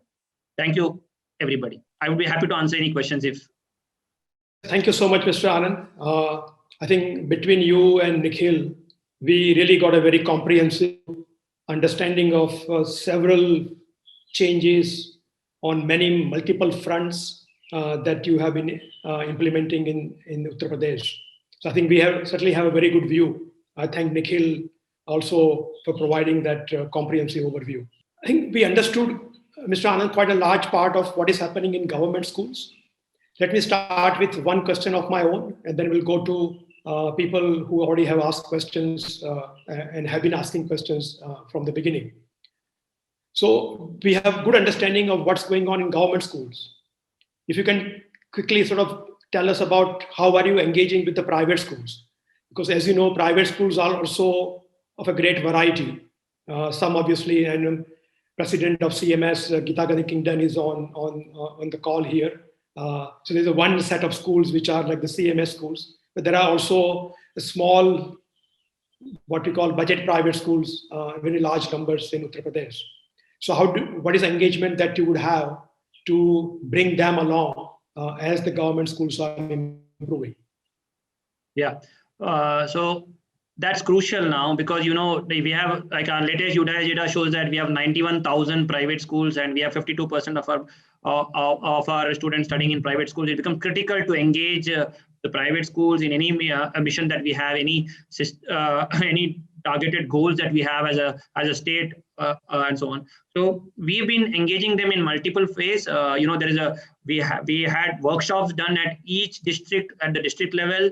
Thank you, everybody. I would be happy to answer any questions if. Thank you so much, Mr. Anand. I think between you and Nikhil, we really got a very comprehensive understanding of several changes on multiple fronts that you have been implementing in Uttar Pradesh. So I think we certainly have a very good view. I thank Nikhil also for providing that comprehensive overview. I think we understood, Mr. Anand, quite a large part of what is happening in government schools. Let me start with one question of my own, and then we'll go to people who already have asked questions and have been asking questions from the beginning. So we have good understanding of what's going on in government schools. If you can quickly sort of tell us about how are you engaging with the private schools? Because as you know, private schools are also of a great variety. Some obviously, and President of CMS, Geeta Ganikington, is on the call here. So there's a one set of schools which are like the CMS schools, but there are also a small, what we call budget private schools, very large numbers in Uttar Pradesh. So what is the engagement that you would have to bring them along as the government schools are improving? Yeah, so that's crucial now, because we have, like, our latest UDAIS data shows that we have 91,000 private schools and we have 52% of our students studying in private schools. It becomes critical to engage the private schools in any mission that we have, any targeted goals that we have as a state, and so on. So we've been engaging them in multiple ways. We had workshops done at each district, at the district level,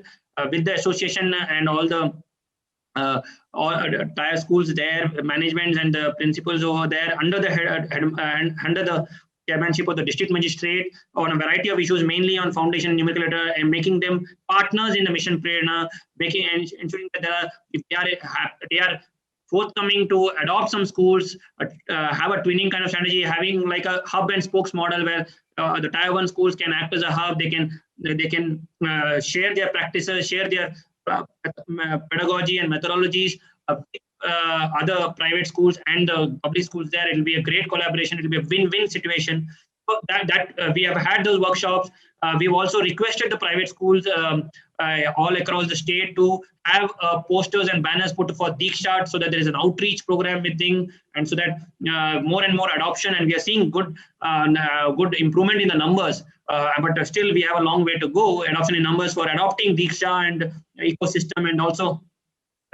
with the association and all the tier schools there, managements and the principals over there, under the under the chairmanship of the district magistrate, on a variety of issues, mainly on foundation numerical letter, and making them partners in the mission Prerna, making and ensuring that they are forthcoming to adopt some schools, have a twinning kind of strategy, having like a hub and spokes model where the tier 1 schools can act as a hub. They can share their practices, share their pedagogy and methodologies. Other private schools and the public schools there. It will be a great collaboration. It will be a win-win situation. So that we have had those workshops. We've also requested the private schools all across the state to have posters and banners put for Diksha, so that there is an outreach program with them, and so that more and more adoption. And we are seeing good improvement in the numbers. But still, we have a long way to go. Adoption in numbers for adopting Diksha and ecosystem, and also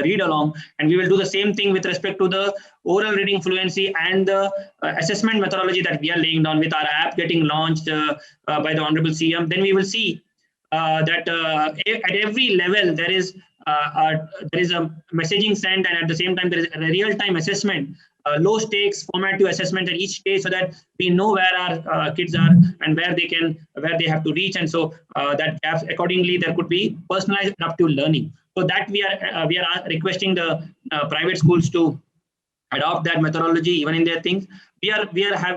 read along. And we will do the same thing with respect to the oral reading fluency and the assessment methodology that we are laying down with our app getting launched by the Honorable CM. Then we will see that at every level there is a messaging sent, and at the same time there is a real-time assessment, low stakes formative assessment at each stage, so that we know where our kids are and where they have to reach. And so that gaps accordingly, there could be personalized adaptive learning. So that we are requesting the private schools to adopt that methodology even in their things. We are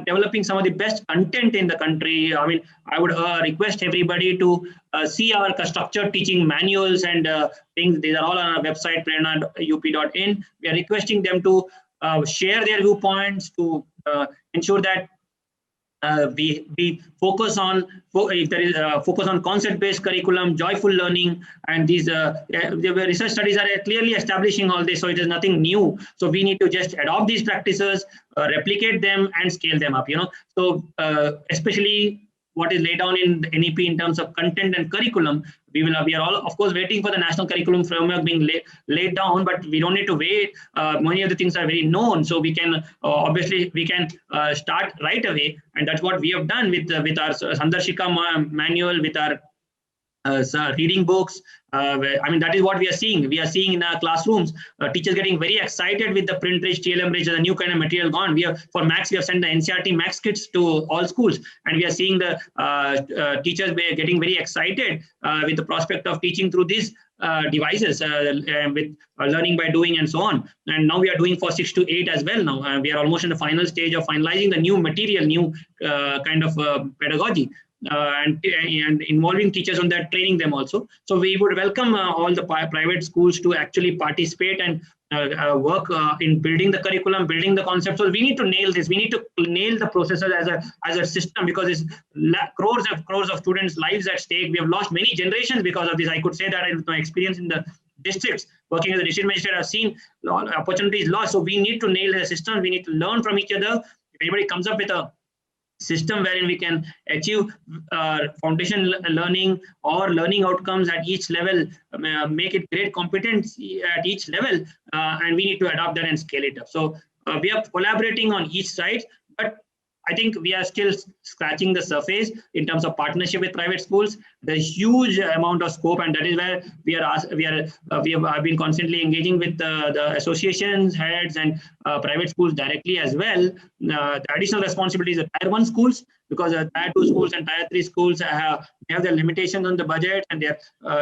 developing some of the best content in the country. I mean, I would request everybody to see our structured teaching manuals and things. These are all on our website, prerna.up.in. We are requesting them to share their viewpoints, to ensure that we focus on concept-based curriculum, joyful learning, and these the research studies are clearly establishing all this. So it is nothing new. So we need to just adopt these practices, replicate them, and scale them up. So especially what is laid down in the NEP in terms of content and curriculum, we are all, of course, waiting for the national curriculum framework being laid down, but we don't need to wait. Many of the things are very known, so we can obviously start right away, and that's what we have done with our Sandarshika manual, with our reading books. I mean, that is what we are seeing. We are seeing in our classrooms, teachers getting very excited with the print rich, TLM rich, the new kind of material gone. For Max, we have sent the NCERT Max kits to all schools, and we are seeing the teachers getting very excited with the prospect of teaching through these devices, with learning by doing and so on. And now we are doing for 6 to 8 as well. Now we are almost in the final stage of finalizing the new material, new kind of pedagogy. And involving teachers on that, training them also. So we would welcome all the private schools to actually participate and work in building the curriculum, building the concepts. So we need to nail this. We need to nail the processes as a system, because it's crores of students' lives at stake. We have lost many generations because of this. I could say that with my experience in the districts, working as a district magistrate, I've seen opportunities lost. So we need to nail the system. We need to learn from each other. If anybody comes up with a system wherein we can achieve foundation learning or learning outcomes at each level, make it great competence at each level, and we need to adopt that and scale it up. So we are collaborating on each side, but I think we are still scratching the surface in terms of partnership with private schools. There's huge amount of scope, and that is where we have been constantly engaging with the associations, heads, and private schools directly as well. The additional responsibilities of Tier 1 schools, because Tier 2 schools and Tier 3 schools have their limitations on the budget and their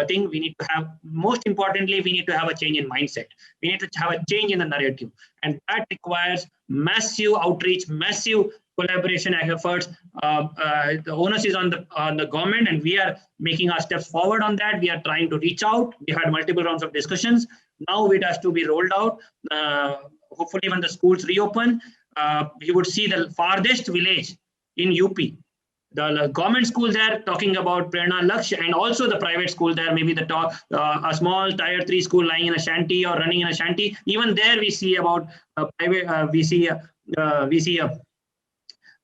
thing. We need to have, most importantly, we need to have a change in mindset. We need to have a change in the narrative, and that requires massive outreach, massive collaboration efforts. The onus is on the government, and we are making our steps forward on that. We are trying to reach out. We had multiple rounds of discussions. Now it has to be rolled out. Hopefully, when the schools reopen, you would see the farthest village in UP. The government school there talking about Prerna Lakshya, and also the private school there, maybe a small Tier 3 school lying in a shanty or running in a shanty. Even there, we see about private. We see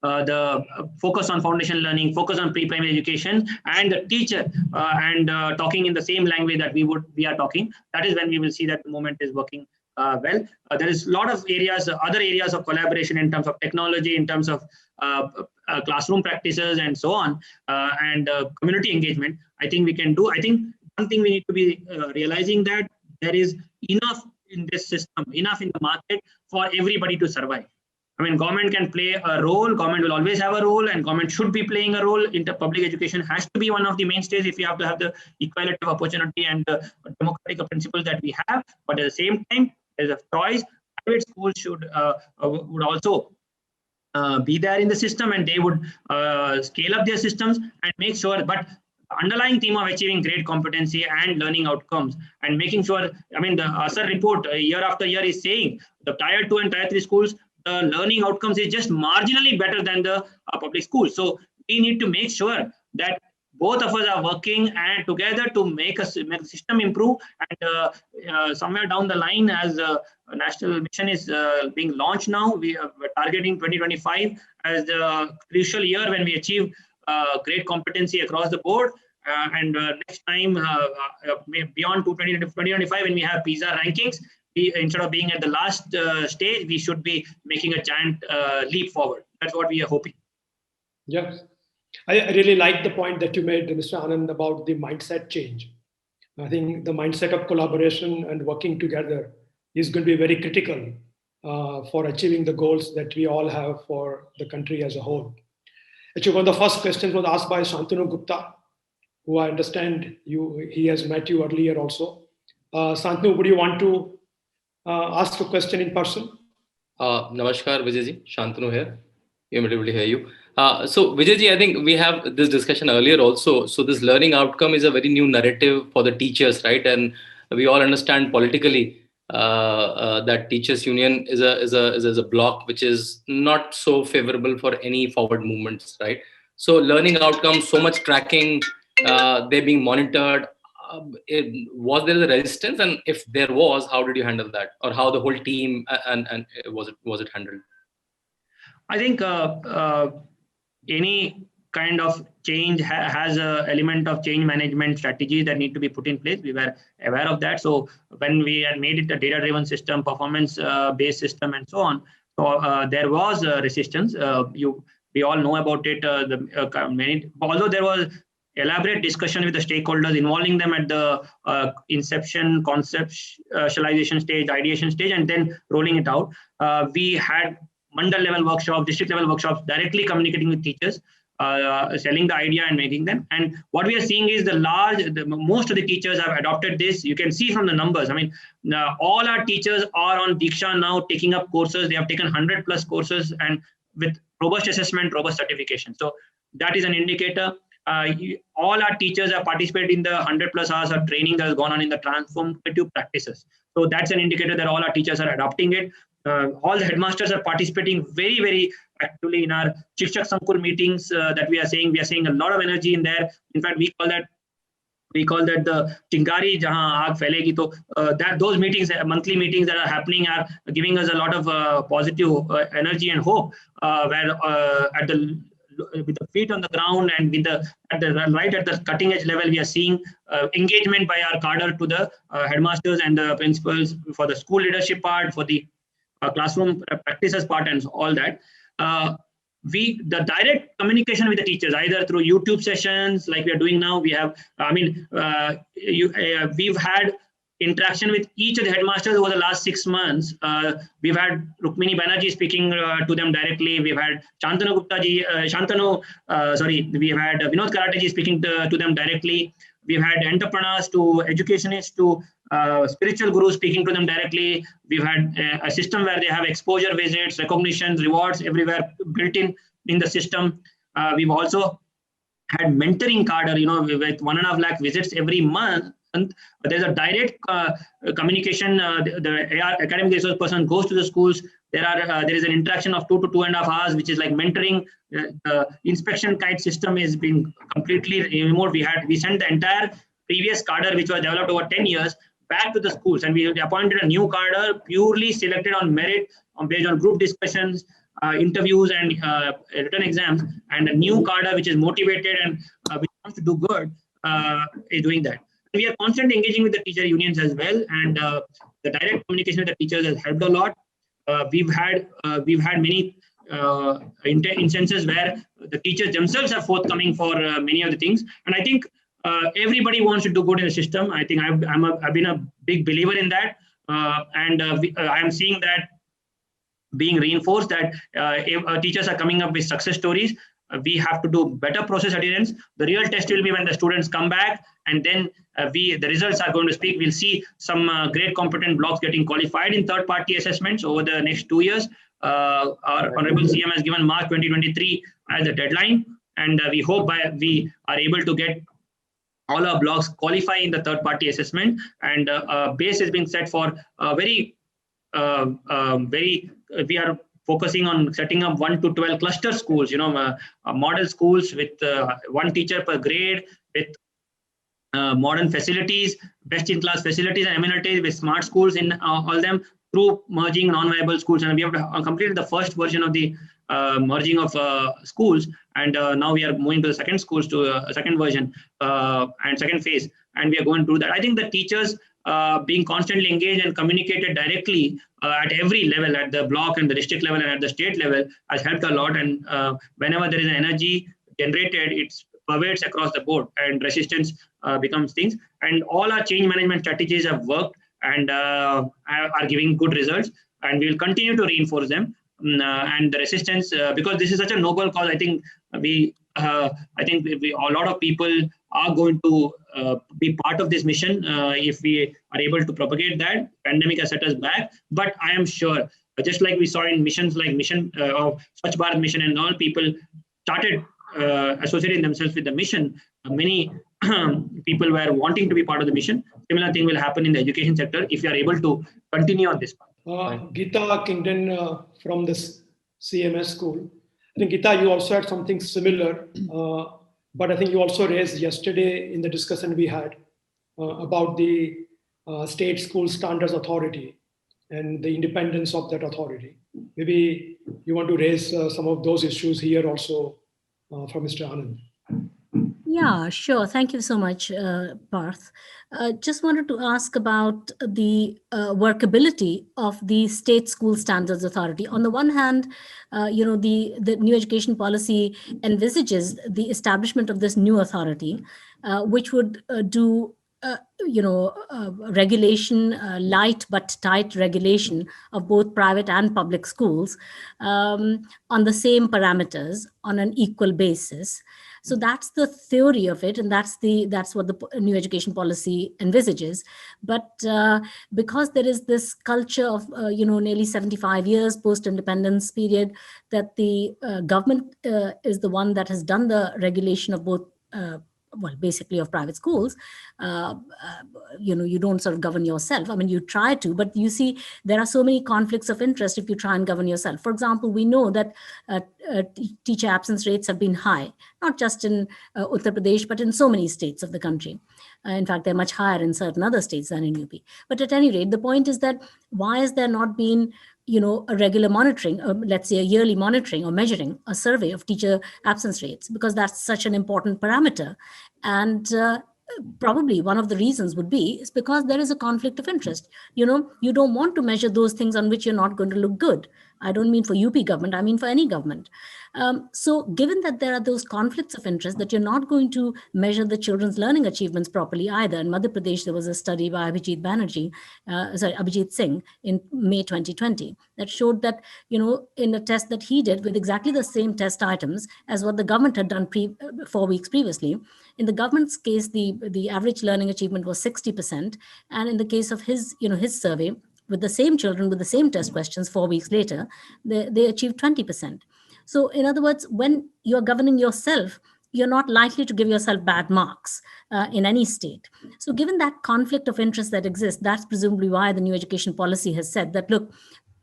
the focus on foundation learning, focus on pre-primary education, and the teacher talking in the same language that we are talking. That is when we will see that the movement is working well. There is a lot of areas, other areas of collaboration in terms of technology, in terms of classroom practices, and so on, and community engagement. I think we can do. I think one thing we need to be realizing that there is enough in this system, enough in the market for everybody to survive. I mean, government can play a role, government will always have a role, and government should be playing a role. Public education has to be one of the mainstays if you have to have the equality of opportunity and the democratic principles that we have. But at the same time, there's a choice. Private schools would also be there in the system, and they would scale up their systems and make sure. But the underlying theme of achieving great competency and learning outcomes and making sure, I mean, the ASER report year after year is saying the Tier 2 and Tier 3 schools, the learning outcomes is just marginally better than the public schools. So we need to make sure that both of us are working and together to make the system improve. And somewhere down the line, as a national mission is being launched now, we are targeting 2025 as the crucial year when we achieve great competency across the board. And next time, beyond 2025, when we have PISA rankings, instead of being at the last stage, we should be making a giant leap forward. That's what we are hoping. Yeah, I really like the point that you made, Mr. Anand, about the mindset change. I think the mindset of collaboration and working together is going to be very critical for achieving the goals that we all have for the country as a whole. Actually, one of the first questions was asked by Shantanu Gupta, who I understand he has met you earlier also. Shantanu, would you want to ask a question in person? Namaskar, Vijayji. Shantanu here. You may able to hear you. So Vijayji, I think we have this discussion earlier also. So this learning outcome is a very new narrative for the teachers, right? And we all understand politically that teachers union is a block which is not so favorable for any forward movements, right? So learning outcomes, so much tracking, they're being monitored. Was there a resistance, and if there was, how did you handle that, or how the whole team and was it handled? I think any kind of change has an element of change management strategies that need to be put in place. We were aware of that. So when we had made it a data-driven system, performance-based system, and so on, so there was resistance. We all know about it. Although there was elaborate discussion with the stakeholders, involving them at the inception, conceptualization stage, ideation stage, and then rolling it out. We had mandal level workshops, district level workshops, directly communicating with teachers, selling the idea and making them. And what we are seeing is most of the teachers have adopted this. You can see from the numbers. I mean, all our teachers are on Diksha now, taking up courses. They have taken 100+ courses, and with robust assessment, robust certification. So that is an indicator. All our teachers have participated in the 100+ hours of training that has gone on in the transformative practices. So that's an indicator that all our teachers are adopting it. All the headmasters are participating very, very actively in our Shikshak Sankul meetings that we are seeing. We are seeing a lot of energy in there. In fact, we call that the Chingari Jahan Aag Phailegi. So those meetings, monthly meetings that are happening, are giving us a lot of positive energy and hope. With the feet on the ground and right at the cutting edge level, we are seeing engagement by our cadre to the headmasters and the principals for the school leadership part, for the classroom practices part, and all that. the direct communication with the teachers, either through YouTube sessions like we are doing now. We have, we've had interaction with each of the headmasters over the last 6 months. We've had Rukmini Banerjee speaking to them directly. We've had Shantanu Gupta ji, we've had Vinod Karate ji speaking to them directly. We've had entrepreneurs to educationists to spiritual gurus speaking to them directly. We've had a system where they have exposure visits, recognitions, rewards everywhere built in the system. We've also had mentoring cadre, with 1.5 lakh visits every month. And there's a direct communication. The academic resource person goes to the schools. There is an interaction of 2 to 2.5 hours, which is like mentoring. The inspection kite system is being completely removed. We sent the entire previous cadre, which was developed over 10 years, back to the schools, and we appointed a new cadre purely selected on merit, based on group discussions, interviews, and written exams, and a new cadre which is motivated and which wants to do good is doing that. We are constantly engaging with the teacher unions as well, and the direct communication with the teachers has helped a lot. We've had many instances where the teachers themselves are forthcoming for many of the things, and I think everybody wants to do good in the system. I think I've been a big believer in that, and I am seeing that being reinforced, that if teachers are coming up with success stories. We have to do better process adherence. The real test will be when the students come back, and then the results are going to speak. We'll see some great competent blocks getting qualified in third-party assessments over the next 2 years. Our Honorable CM has given March 2023 as the deadline, and we hope we are able to get all our blocks qualify in the third-party assessment, and a base is being set for we are focusing on setting up 1 to 12 cluster schools, model schools with 1 teacher per grade, with modern facilities, best-in-class facilities and amenities, with smart schools in all them, through merging non-viable schools. And we have completed the first version of the merging of schools, and now we are moving to the second version and second phase, and we are going to do that. I think the teachers being constantly engaged and communicated directly at every level, at the block and the district level and at the state level, has helped a lot. And whenever there is an energy generated, it pervades across the board, and resistance becomes things. And all our change management strategies have worked and are giving good results, and we will continue to reinforce them. And the resistance, because this is such a noble cause, I think a lot of people are going to be part of this mission if we are able to propagate that. Pandemic has set us back, but I am sure, just like we saw in missions like mission of Swachh Bharat mission, and all people started associating themselves with the mission, many people were wanting to be part of the mission. Similar thing will happen in the education sector if you are able to continue on this path. Geeta Kingdon from this CMS school. I think, Geeta, you also had something similar, but I think you also raised yesterday in the discussion we had about the State School Standards Authority and the independence of that authority. Maybe you want to raise some of those issues here also from Mr. Anand. Yeah, sure. Thank you so much, Parth. Just wanted to ask about the workability of the State School Standards Authority. On the one hand, the new education policy envisages the establishment of this new authority, which would do regulation, light but tight regulation of both private and public schools on the same parameters on an equal basis. So that's the theory of it, and that's what the new education policy envisages. But because there is this culture of nearly 75 years post-independence period, that the government is the one that has done the regulation of both. Basically of private schools, you don't sort of govern yourself. I mean, you try to, but you see, there are so many conflicts of interest if you try and govern yourself. For example, we know that teacher absence rates have been high, not just in Uttar Pradesh, but in so many states of the country. In fact, they're much higher in certain other states than in UP. But at any rate, the point is that why has there not been a regular monitoring, let's say a yearly monitoring or measuring, a survey of teacher absence rates, because that's such an important parameter. And probably one of the reasons would be is because there is a conflict of interest. You don't want to measure those things on which you're not going to look good. I don't mean for UP government, I mean for any government. So given that there are those conflicts of interest, that you're not going to measure the children's learning achievements properly either. In Madhya Pradesh, there was a study by Abhijit Singh in May 2020 that showed that, in a test that he did with exactly the same test items as what the government had done 4 weeks previously, in the government's case, the average learning achievement was 60%. And in the case of his survey, with the same children, with the same test questions 4 weeks later, they achieved 20%. So in other words, when you're governing yourself, you're not likely to give yourself bad marks in any state. So given that conflict of interest that exists, that's presumably why the new education policy has said that, look,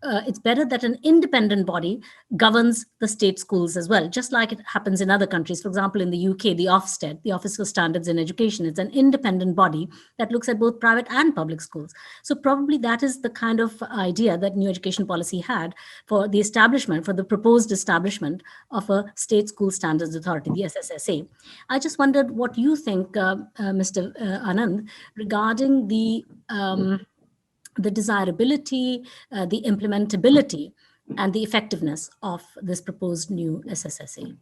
it's better that an independent body governs the state schools as well, just like it happens in other countries. For example, in the UK, the Ofsted, the Office for Standards in Education, it's an independent body that looks at both private and public schools. So probably that is the kind of idea that new education policy had for the establishment, for the proposed establishment of a state school standards authority, the SSSA. I just wondered what you think, Mr. Anand, regarding the desirability, the implementability, and the effectiveness of this proposed new SSSA.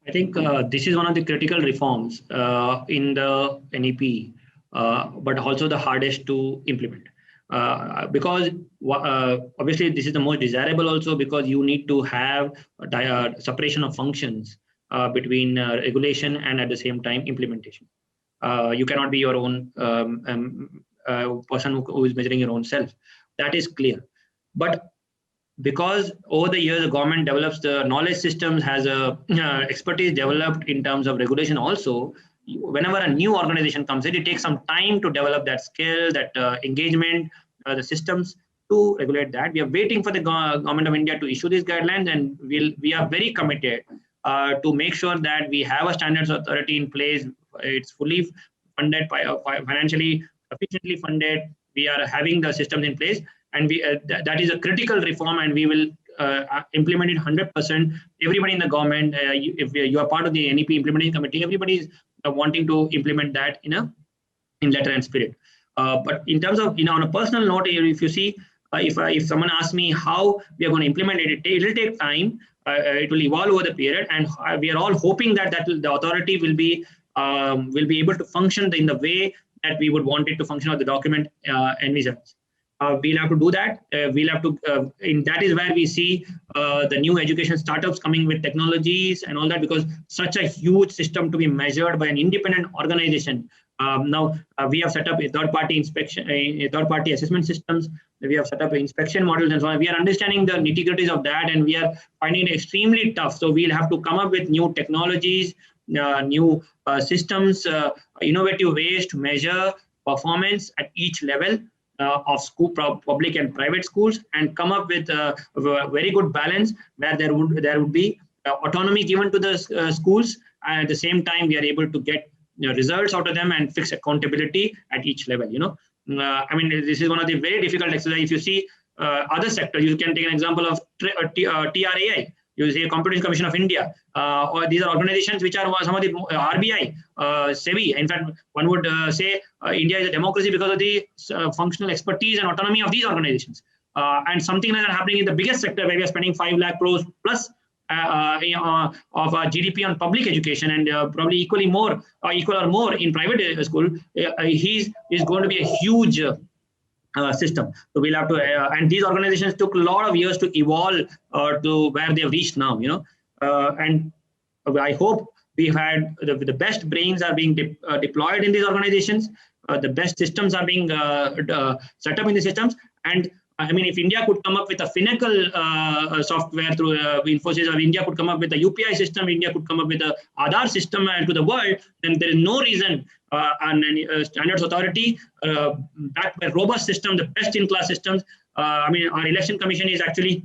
I think this is one of the critical reforms in the NEP, but also the hardest to implement. Because obviously this is the most desirable also, because you need to have a separation of functions between regulation and at the same time implementation. You cannot be your own person who is measuring your own self. That is clear. But because over the years, the government develops the knowledge systems, has a expertise developed in terms of regulation also, whenever a new organization comes in, it takes some time to develop that skill, that engagement, the systems to regulate that. We are waiting for the government of India to issue these guidelines, and we are very committed to make sure that we have a standards authority in place. It's fully funded, financially sufficiently funded. We are having the systems in place, and that is a critical reform, and we will implement it 100%. Everybody in the government, if you are part of the NEP implementing committee, everybody is wanting to implement that in letter and spirit. But in terms of, on a personal note, if you see, if someone asks me how we are going to implement it, it will take time. It will evolve over the period, and we are all hoping that the authority will be able to function in the way that we would want it to function, or the document envisages. We'll have to do that. We'll have to, that is where we see the new education startups coming with technologies and all that, because such a huge system to be measured by an independent organization. Now we have set up a third-party inspection, third-party assessment systems. We have set up inspection models and so on. We are understanding the nitty-gritties of that, and we are finding it extremely tough. So we'll have to come up with new technologies, new systems, innovative ways to measure performance at each level of school, public and private schools, and come up with a very good balance where there would be autonomy given to the schools, and at the same time we are able to get results out of them and fix accountability at each level. I mean, this is one of the very difficult exercises. If you see other sectors, you can take an example of TRAI. You see a Competition Commission of India, or these are organizations which are some of the RBI, SEBI. In fact, one would say India is a democracy because of the functional expertise and autonomy of these organizations. And something like that happening in the biggest sector, where we are spending 5 lakh crores plus of GDP on public education, and probably equal or more in private school. Is going to be a huge system. So we'll have to, and these organizations took a lot of years to evolve to where they've reached now, and I hope we've had the best brains are being deployed in these organizations. The best systems are being set up in the systems. And I mean, if India could come up with a Finacle software through Infosys, or India could come up with a UPI system, India could come up with a Aadhaar system to the world, then there is no reason standards authority backed by robust system, the best in class systems. I mean, our election commission is actually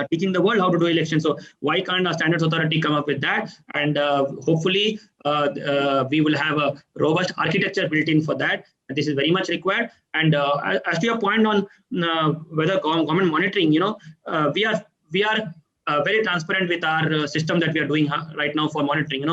teaching the world how to do elections. So why can't our standards authority come up with that? And hopefully we will have a robust architecture built in for that. And this is very much required. And as to your point on whether government monitoring, we are very transparent with our system that we are doing right now for monitoring.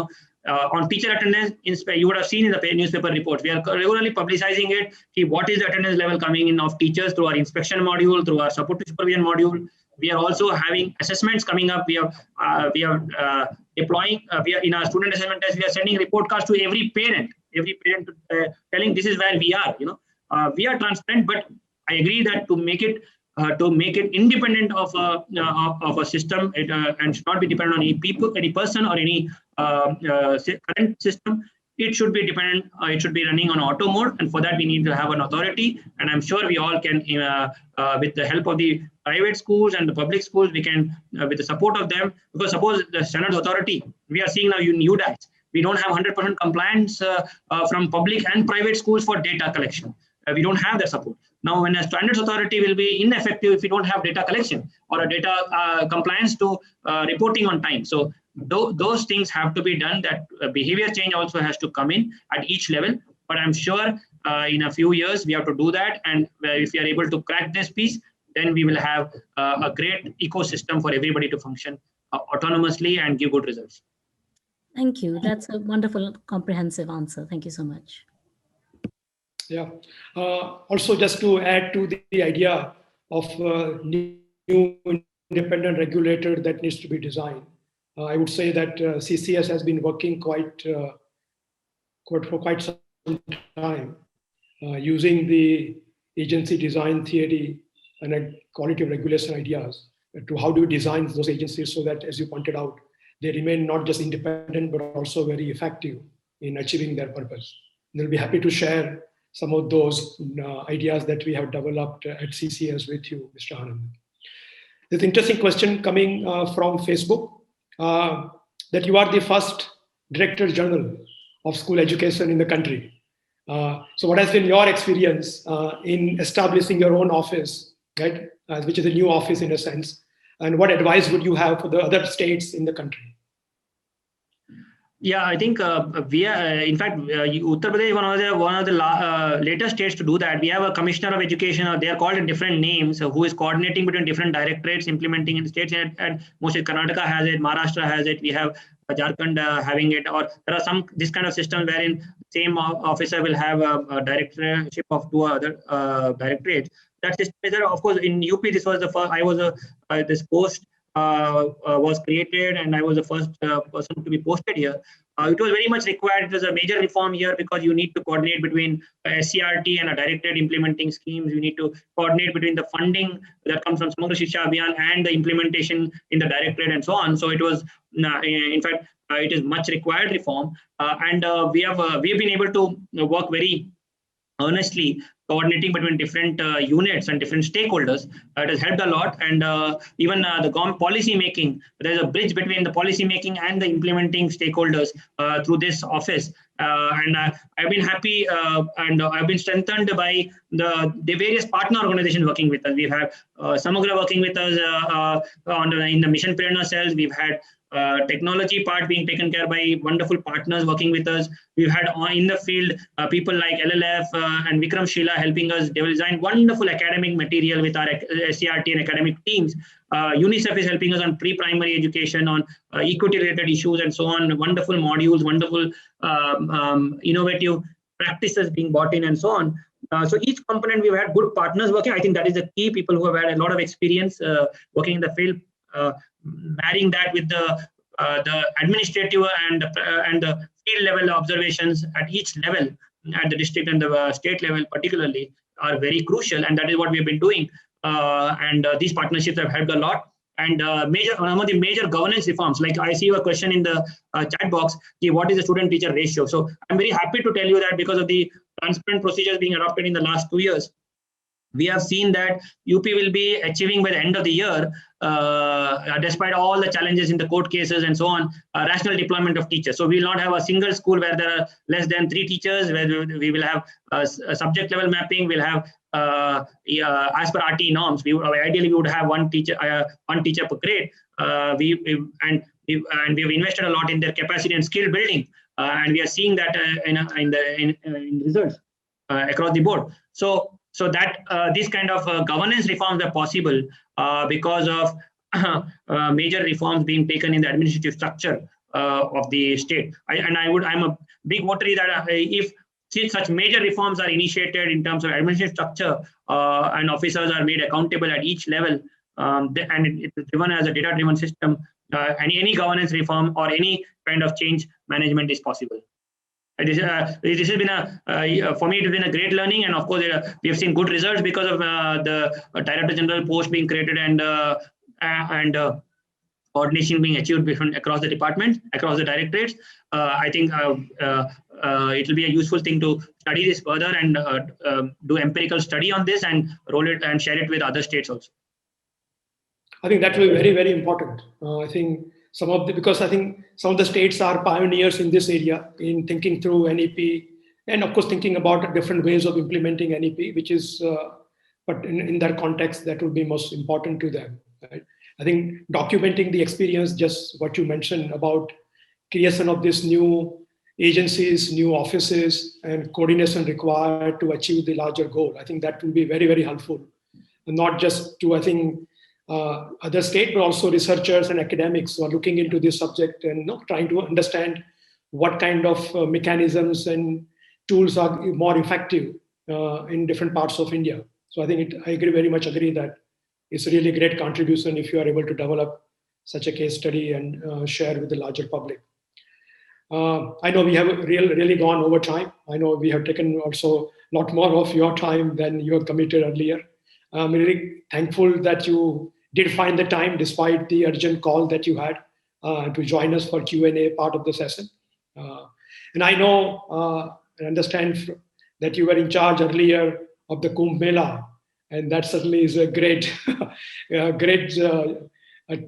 On teacher attendance, you would have seen in the newspaper reports, we are regularly publicizing it. See what is the attendance level coming in of teachers through our inspection module, through our support to supervision module. We are also having assessments coming up. We are deploying. We are in our student assessment test. We are sending report cards to every parent telling this is where we are. We are transparent, but I agree that to make it independent of a system and should not be dependent on any person or any current system. It should be dependent. It should be running on auto mode, and for that we need to have an authority. And I'm sure we all can, with the help of the private schools and the public schools, we can, with the support of them. Because suppose the standards authority, we are seeing now in UDAS, we don't have 100% compliance from public and private schools for data collection. We don't have that support. Now, when a standards authority will be ineffective if we don't have data collection or a data compliance to reporting on time. So those things have to be done. That behavior change also has to come in at each level. But I'm sure in a few years we have to do that. And if we are able to crack this piece, then we will have a great ecosystem for everybody to function autonomously and give good results. Thank you. That's a wonderful, comprehensive answer. Thank you so much. Yeah. Also, just to add to the idea of new independent regulator that needs to be designed, I would say that CCS has been working for quite some time using the agency design theory and quality of regulation ideas to how do we design those agencies so that, as you pointed out, they remain not just independent but also very effective in achieving their purpose. And they'll be happy to share some of those ideas that we have developed at CCS with you, Mr. Anand. There's an interesting question coming from Facebook that you are the first Director General of school education in the country. So what has been your experience in establishing your own office, right, which is a new office in a sense, and what advice would you have for the other states in the country? Yeah, I think we are, in fact, Uttar Pradesh is one of the latest states to do that. We have a commissioner of education, or they are called in different names, who is coordinating between different directorates, implementing in states. And mostly Karnataka has it, Maharashtra has it. We have Jharkhand having it, or there are some this kind of system wherein same officer will have a directorship of two other directorates. That system is there. Of course, in UP, this was the first. I was this post was created, and I was the first person to be posted here. It was very much required. It was a major reform here because you need to coordinate between SCRT and a directorate implementing schemes. You need to coordinate between the funding that comes from Samagra Shiksha Abhiyan and the implementation in the directorate and so on. So it was, in fact, it is much required reform, and we have been able to work very earnestly, coordinating between different units and different stakeholders. It has helped a lot. And even the government policy making, there's a bridge between the policy making and the implementing stakeholders through this office. And I've been happy and I've been strengthened by the various partner organizations working with us. We've had Samagra working with us in the Mission Prerna cells. We've had technology part being taken care by wonderful partners working with us. We've had in the field people like LLF and Vikram Sheila helping us design wonderful academic material with our SCRT and academic teams. UNICEF is helping us on pre-primary education, on equity-related issues and so on. Wonderful modules, wonderful innovative practices being brought in and so on. So each component we've had good partners working. I think that is the key, people who have had a lot of experience working in the field. Marrying that with the administrative and the field level observations at each level, at the district and the state level particularly, are very crucial, and that is what we've been doing. And these partnerships have helped a lot. And one of the major governance reforms, like I see a question in the chat box, what is the student-teacher ratio? So I'm very happy to tell you that because of the transparent procedures being adopted in the last 2 years, we have seen that UP will be achieving by the end of the year, despite all the challenges in the court cases and so on, rational deployment of teachers. So we will not have a single school where there are less than 3 teachers, where we will have a subject level mapping. We'll have, as per RT norms, ideally we would have one teacher per grade. And we've invested a lot in their capacity and skill building, and we are seeing that in results across the board. So that these kind of governance reforms are possible because of major reforms being taken in the administrative structure of the state. I'm a big voter that if such major reforms are initiated in terms of administrative structure and officers are made accountable at each level, and it is driven as a data-driven system, any governance reform or any kind of change management is possible. This has been for me, it has been a great learning, and of course, we have seen good results because of the Director General post being created and coordination being achieved across the department, across the directorates. I think it will be a useful thing to study this further and do empirical study on this and roll it and share it with other states also. I think that will be very, very important. I think because I think some of the states are pioneers in this area in thinking through NEP and of course thinking about different ways of implementing NEP, which is, but in that context, that will be most important to them. Right? I think documenting the experience, just what you mentioned about creation of these new agencies, new offices, and coordination required to achieve the larger goal. I think that will be very, very helpful, and not just to, I think, other state, but also researchers and academics who are looking into this subject and trying to understand what kind of mechanisms and tools are more effective in different parts of India. So I think I very much agree that it's a really great contribution if you are able to develop such a case study and share with the larger public. I know we have really gone over time. I know we have taken also a lot more of your time than you have committed earlier. I'm really thankful that you did find the time despite the urgent call that you had to join us for Q&A part of the session. And I know and understand that you were in charge earlier of the Kumbh Mela, and that certainly is a great,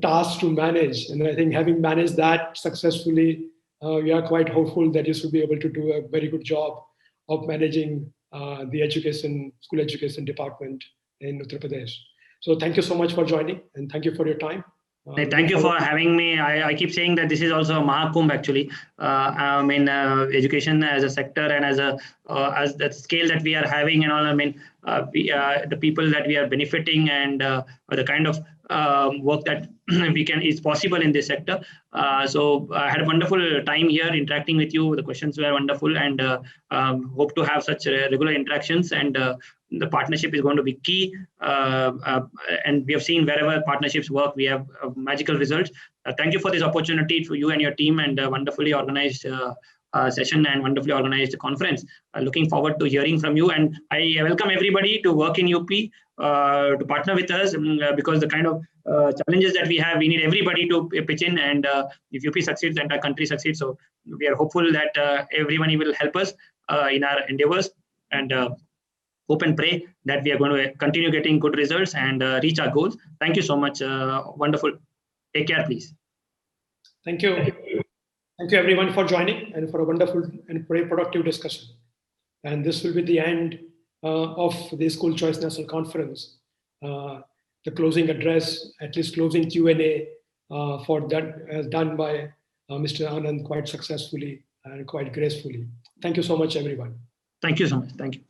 task to manage. And I think having managed that successfully, we are quite hopeful that you should be able to do a very good job of managing the school education department in Uttar Pradesh. So thank you so much for joining, and thank you for your time. Thank you for having me. I keep saying that this is also a Mahakumbh actually. I mean, education as a sector and as the scale that we are having and all. I mean, the people that we are benefiting and the kind of work that is possible in this sector. So I had a wonderful time here interacting with you. The questions were wonderful, and hope to have such regular interactions. And the partnership is going to be key. And we have seen wherever partnerships work, we have magical results. Thank you for this opportunity for you and your team, and wonderfully organized session and wonderfully organized conference. Looking forward to hearing from you, and I welcome everybody to work in UP, to partner with us, because the kind of challenges that we have, we need everybody to pitch in, and if UP succeeds, the entire country succeeds. So we are hopeful that everyone will help us in our endeavors, and hope and pray that we are going to continue getting good results and reach our goals. Thank you so much. Wonderful. Take care, please. Thank you. Thank you everyone for joining and for a wonderful and very productive discussion. And this will be the end of the School Choice National Conference. The closing address, at least closing Q&A for that as done by Mr. Anand quite successfully and quite gracefully. Thank you so much, everyone. Thank you so much. Thank you.